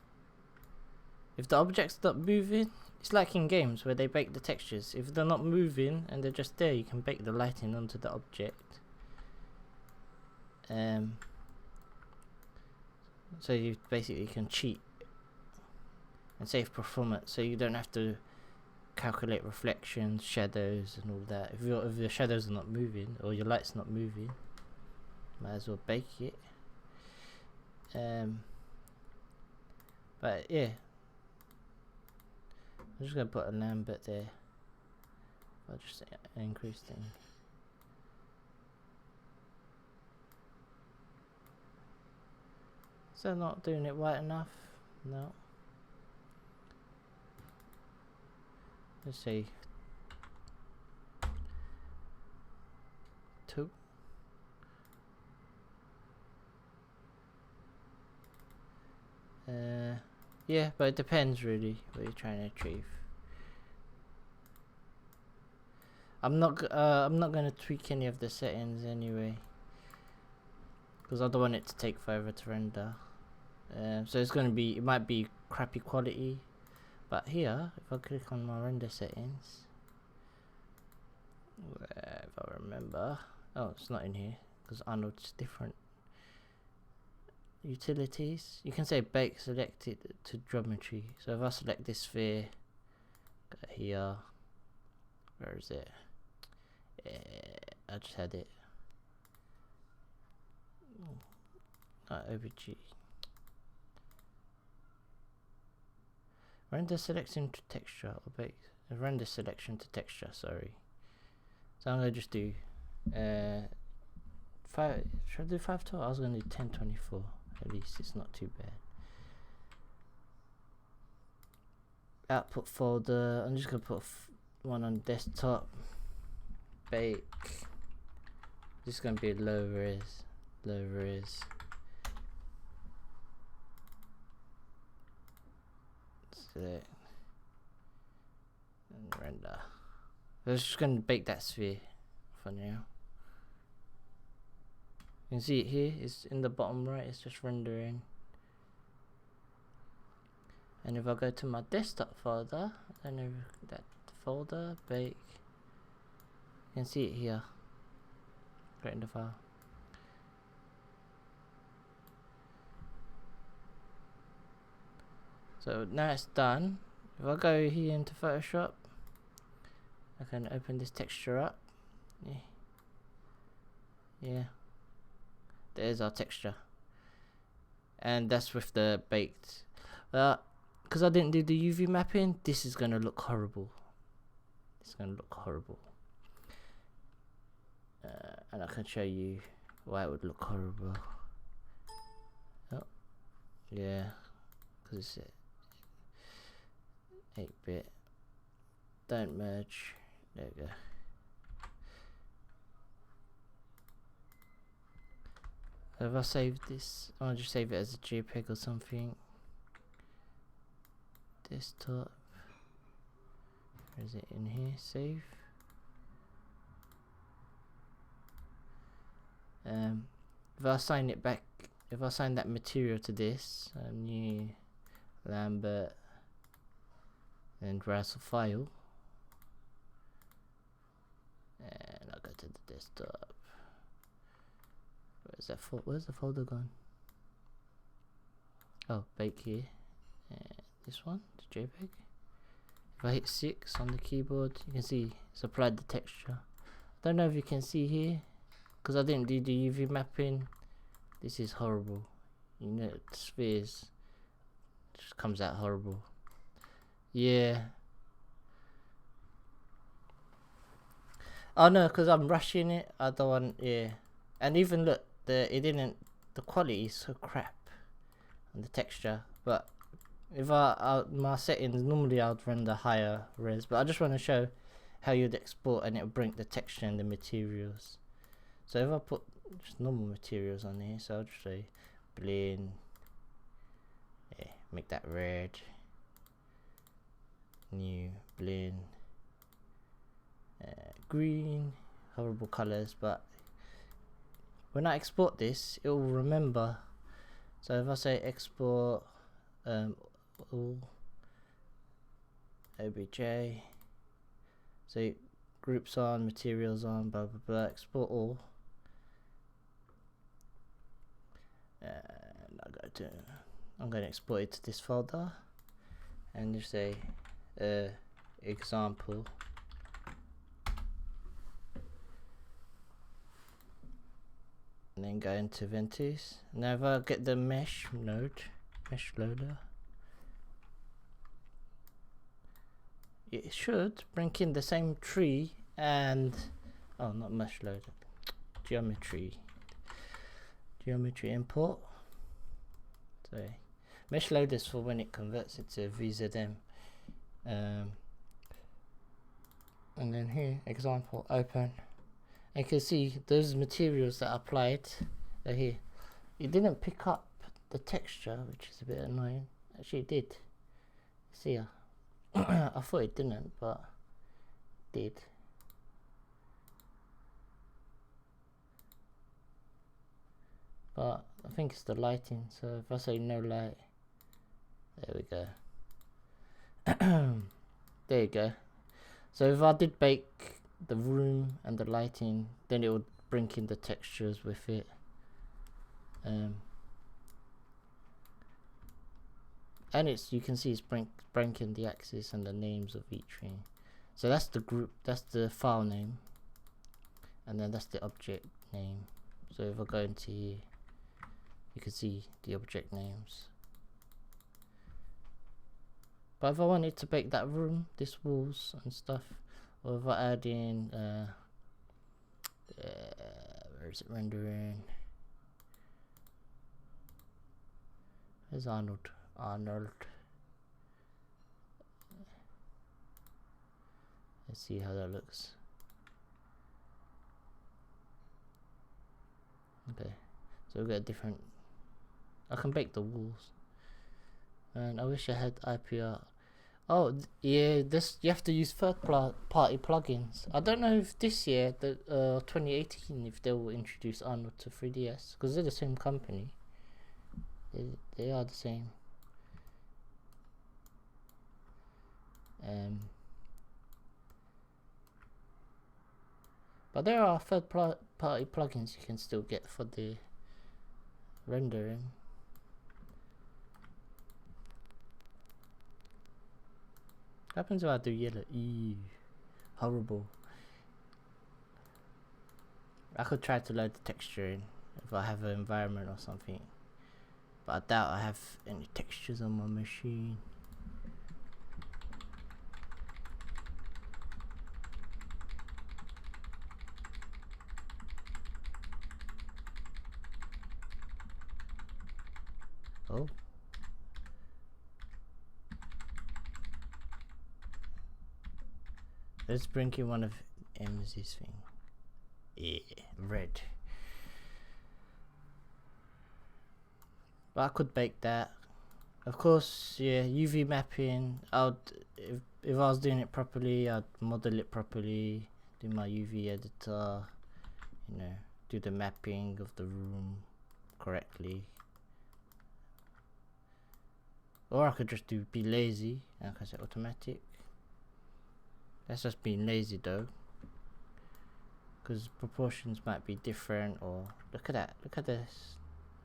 If the objects stop moving, it's like in games where they bake the textures. If they're not moving and they're just there, you can bake the lighting onto the object. So you basically can cheat and save performance, so you don't have to calculate reflections, shadows, and all that. If your shadows are not moving or your light's not moving, might as well bake it. But yeah, I'm just gonna put a Lambert there. I'll just increase things. Is that not doing it white enough? No. Let's see. 2. Yeah, but it depends really what you're trying to achieve. I'm not gonna tweak any of the settings anyway, because I don't want it to take forever to render. So it might be crappy quality, but here if I click on my render settings, if I remember, oh, it's not in here because Arnold's different. Utilities, you can say bake selected to geometry. So if I select this sphere, go here, where is it? I just had it. OBG. Render selection to texture or bake. Render selection to texture, sorry. So I'm gonna just do 5. Should I do 512? I was gonna do 1024. At least it's not too bad. Output folder. I'm just gonna put one on desktop. Bake. This is gonna be low res. Low res. Select and render. I'm just gonna bake that sphere for now. You can see it here. It's in the bottom right. It's just rendering. And if I go to my desktop folder, then that folder, bake, you can see it here, right in the file. So now it's done. If I go here into Photoshop, I can open this texture up. Yeah. There's our texture. And that's with the baked. Because I didn't do the UV mapping, this is going to look horrible. It's going to look horrible. And I can show you why it would look horrible. Oh, yeah. Because it's 8-bit. Don't merge. There we go. If I save this, I'll just save it as a JPEG or something. Desktop. Where is it in here? Save. If I assign it back, if I assign that material to this, new Lambert, and browse a file, and I'll go to the desktop. Where's that where's the folder gone? Oh, bake here. This one, the JPEG. If I hit 6 on the keyboard, you can see it's applied the texture. I don't know if you can see here, because I didn't do the UV mapping. This is horrible. You know, the spheres just comes out horrible. Yeah. Oh no, because I'm rushing it. I don't want. Yeah. And even look, the quality is so crap on the texture. But if my settings, normally I'd render higher res, but I just want to show how you'd export and it'll bring the texture and the materials. So if I put just normal materials on here, so I'll just say blend, yeah, make that red, new blend, green, horrible colors, but when I export this, it will remember. So if I say export all obj, so groups on, materials on, blah blah blah, export all, and I'm going to export it to this folder and just say example, and then go into ventuz. Now if I get the mesh loader, it should bring in the same tree and not mesh loader, geometry import. So mesh loader is for when it converts it to VZM, and then here example open. You can see those materials that I applied are here. It didn't pick up the texture, which is a bit annoying. Actually it did. See ya. I thought it didn't, but it did. But I think it's the lighting, so if I say no light, there we go. There you go. So if I did bake the room and the lighting, then it would bring in the textures with it. And you can see it's bringing the axis and the names of each thing. So that's the group, that's the file name, and then that's the object name. So if I go into here, you can see the object names. But if I wanted to bake that room, this walls and stuff, or if I add in Where is it rendering? Where's Arnold? Let's see how that looks. Okay, so we've got a different. I can bake the walls, and I wish I had IPR. Oh yeah, this you have to use third-party plugins. I don't know if this year, the 2018, if they will introduce Arnold to 3DS, because they're the same company. They are the same. But there are third-party plugins you can still get for the rendering. What happens when I do yellow? Ew, horrible. I could try to load the texture in if I have an environment or something, but I doubt I have any textures on my machine. Oh. Let's bring in one of M's thing. Yeah, red. But I could bake that. Of course, yeah, UV mapping. If I was doing it properly, I'd model it properly, do my UV editor, you know, do the mapping of the room correctly. Or I could just be lazy, and I can say automatic. That's just being lazy though, because proportions might be different. Or look at that, look at this,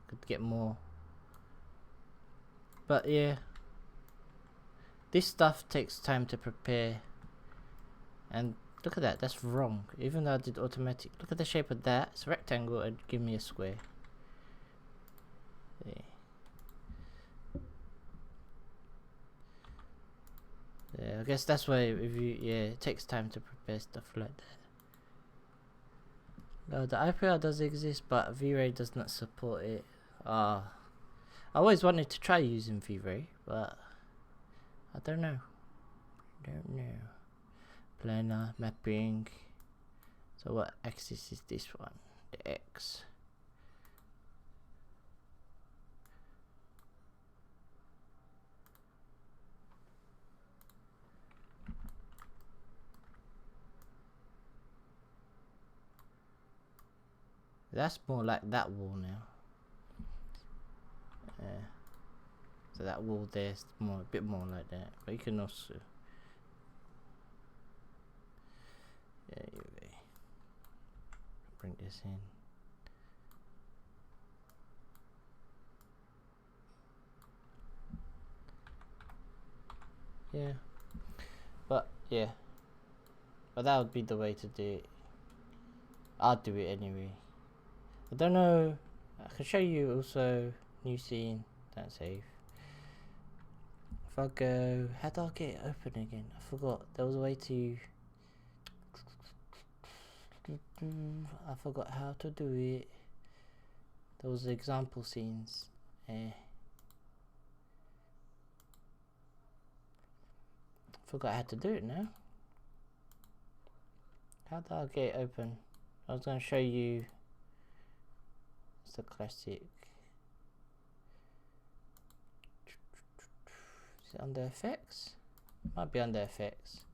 could get more. But yeah, this stuff takes time to prepare, and look at that, that's wrong. Even though I did automatic, look at the shape of that, it's a rectangle and give me a square. Yeah. Yeah, I guess that's why it takes time to prepare stuff like that. No, the IPR does exist, but V-Ray does not support it. I always wanted to try using V-Ray, but I don't know. Planar mapping. So what axis is this one? The X. That's more like that wall now. Yeah. So that wall there's a bit more like that. But you can also, yeah, bring this in. Yeah. But yeah. But that would be the way to do it. I'll do it anyway. I don't know. I can show you also new scene. Don't save. If I go, how do I get it open again? I forgot. There was a way to. I forgot how to do it. There was example scenes. Forgot how to do it now. How do I get it open? I was going to show you. It's the classic. Is it under effects? Might be under effects.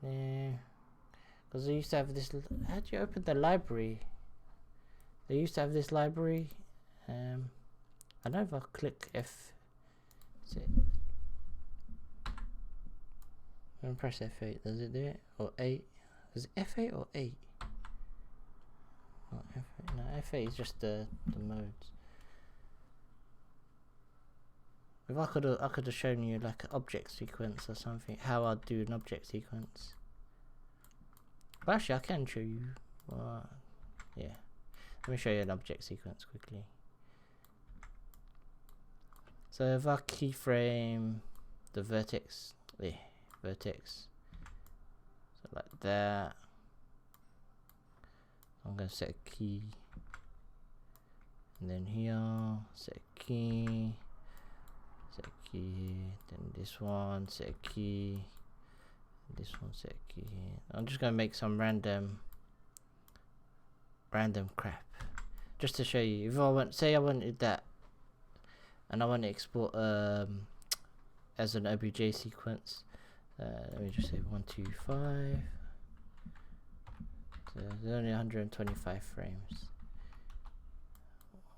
Yeah, because they used to have this. How do you open the library? They used to have this library. I don't know if I click F. Is it? I'm gonna press F8. Does it do it? Or 8? Is it F8 or 8? Not F8. No, F8 is just the modes. If I could have shown you like an object sequence or something, how I'd do an object sequence. But actually, I can show you. Yeah, let me show you an object sequence quickly. So if I keyframe the vertex, So like that. I'm gonna set a key, and then here set a key, then this one set a key, this one set a key. I'm just gonna make some random crap just to show you. If I want, say I wanted that, and I want to export as an OBJ sequence. Let me just say 125. So there's only 125 frames.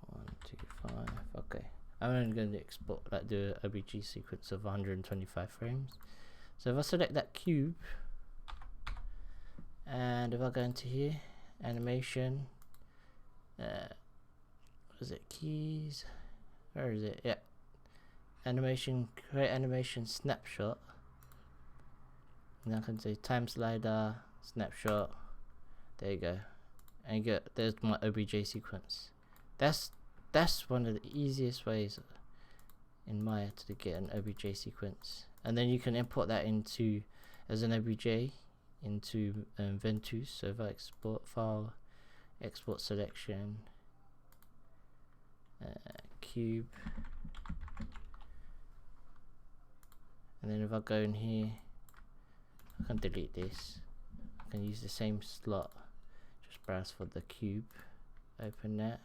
125. Okay, I'm only going to export, like, do an OBJ sequence of 125 frames. So if I select that cube, and if I go into here, animation, what is it, keys? Where is it? Yeah, animation, create animation snapshot. And I can say time slider, snapshot. There you go, and you get, there's my OBJ sequence. That's one of the easiest ways in Maya to get an OBJ sequence, and then you can import that into as an OBJ into ventuz. So if I export file, export selection, cube, and then if I go in here, I can delete this. I can use the same slot. Just browse for the cube, open that.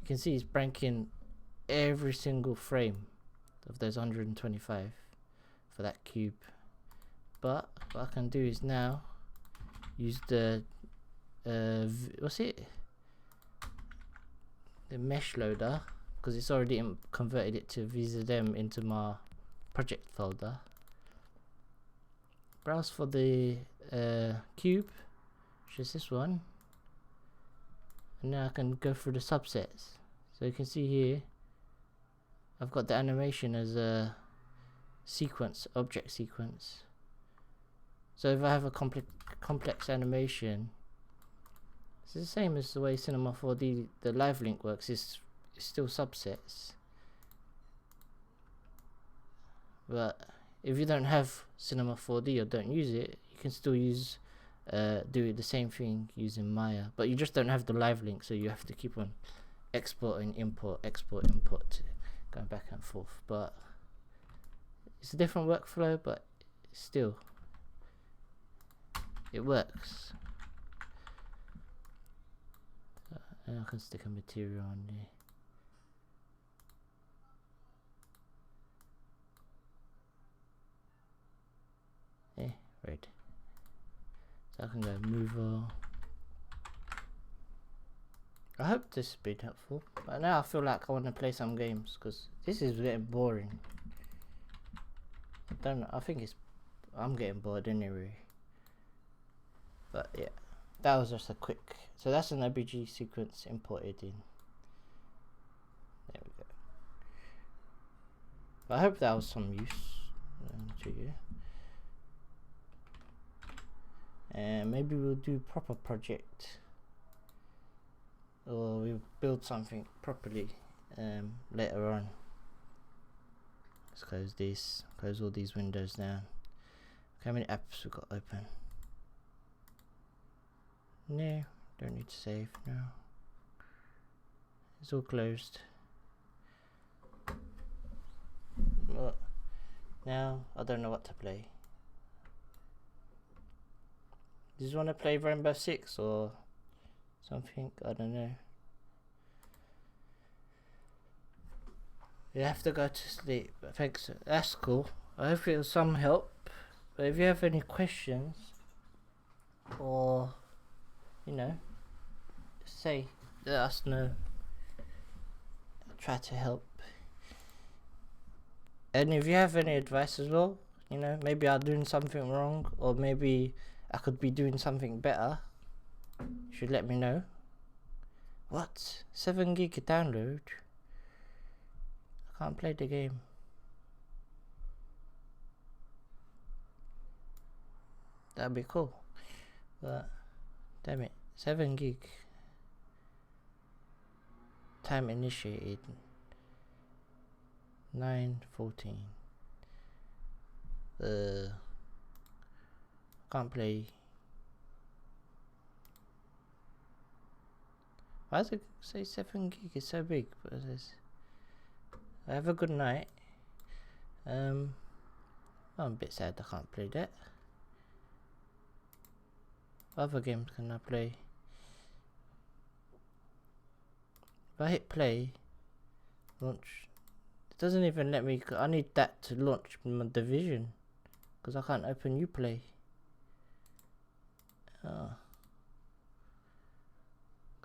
You can see it's breaking every single frame of those 125 for that cube. But what I can do is now use the what's it? The mesh loader, because it's already converted it to VZM into my project folder. Browse for the cube, which is this one, and now I can go through the subsets. So you can see here I've got the animation as a sequence, object sequence. So if I have a complex animation, it's the same as the way Cinema 4D, the live link works. It's still subsets, but if you don't have Cinema 4D or don't use it, you can still use do the same thing using Maya, but you just don't have the live link, so you have to keep on exporting, import, export, import, going back and forth. But it's a different workflow, but still it works. And I can stick a material on there. Red. So I can go mover. I hope this has been helpful. But now I feel like I want to play some games, because this is getting boring. I don't know. I think I'm getting bored anyway. But yeah, that was just a quick. So that's an OBJ sequence imported in. There we go. But I hope that was some use to you. And maybe we'll do proper project, or we'll build something properly later on. Let's close this, close all these windows down. Okay, how many apps we got open? No, don't need to save now. It's all closed. Well, now I don't know what to play. Do you want to play Rainbow Six or something? I don't know. You have to go to sleep. Thanks. That's cool. I hope it was some help. But if you have any questions, or say, let us know. I'll try to help. And if you have any advice as well, maybe I'm doing something wrong, or maybe I could be doing something better, you should let me know. What? 7 gig download? I can't play the game. That'd be cool. But damn it, 7 gig. Time initiated 9:14. Can't play. Why does it say 7 gig? It's so big. But it says, have a good night. I'm a bit sad I can't play that. What other games can I play? If I hit play, launch. It doesn't even let me. I need that to launch my Division, because I can't open Uplay. Because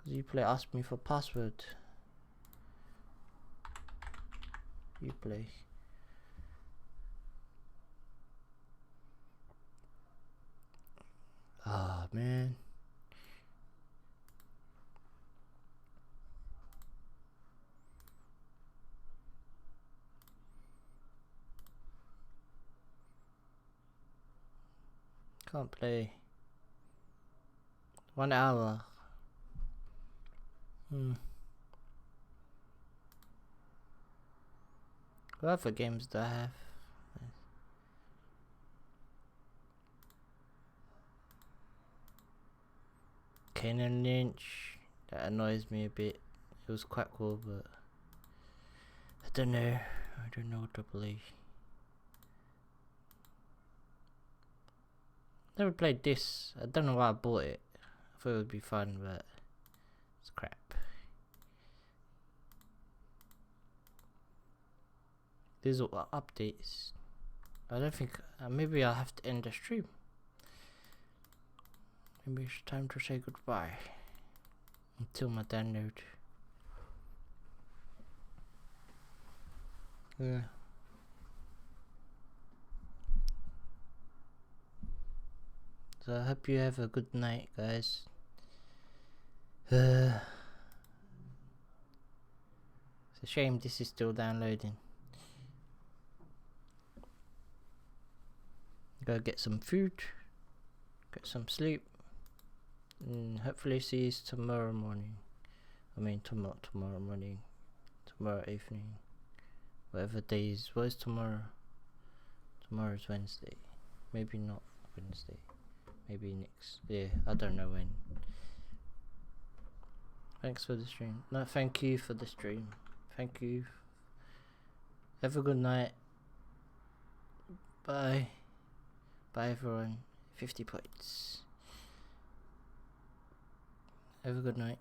Uplay asked me for password. Uplay. Ah, man. Can't play. 1 hour. What other games do I have? Kane and Lynch. That annoys me a bit. It was quite cool, but I don't know. I don't know what to play. Never played this. I don't know why I bought it. I thought it would be fun, but it's crap. These are updates. I don't think. Maybe I'll have to end the stream. Maybe it's time to say goodbye until my download. Yeah. So I hope you have a good night, guys. It's a shame this is still downloading. Go get some food, get some sleep, and hopefully see you tomorrow morning. I mean tomorrow morning, tomorrow evening, whatever day is. What is tomorrow? Tomorrow is Wednesday. Maybe not Wednesday. Maybe next. Yeah, I don't know when. Thanks for the stream. No, thank you for the stream. Thank you. Have a good night. Bye. Bye everyone. 50 points. Have a good night.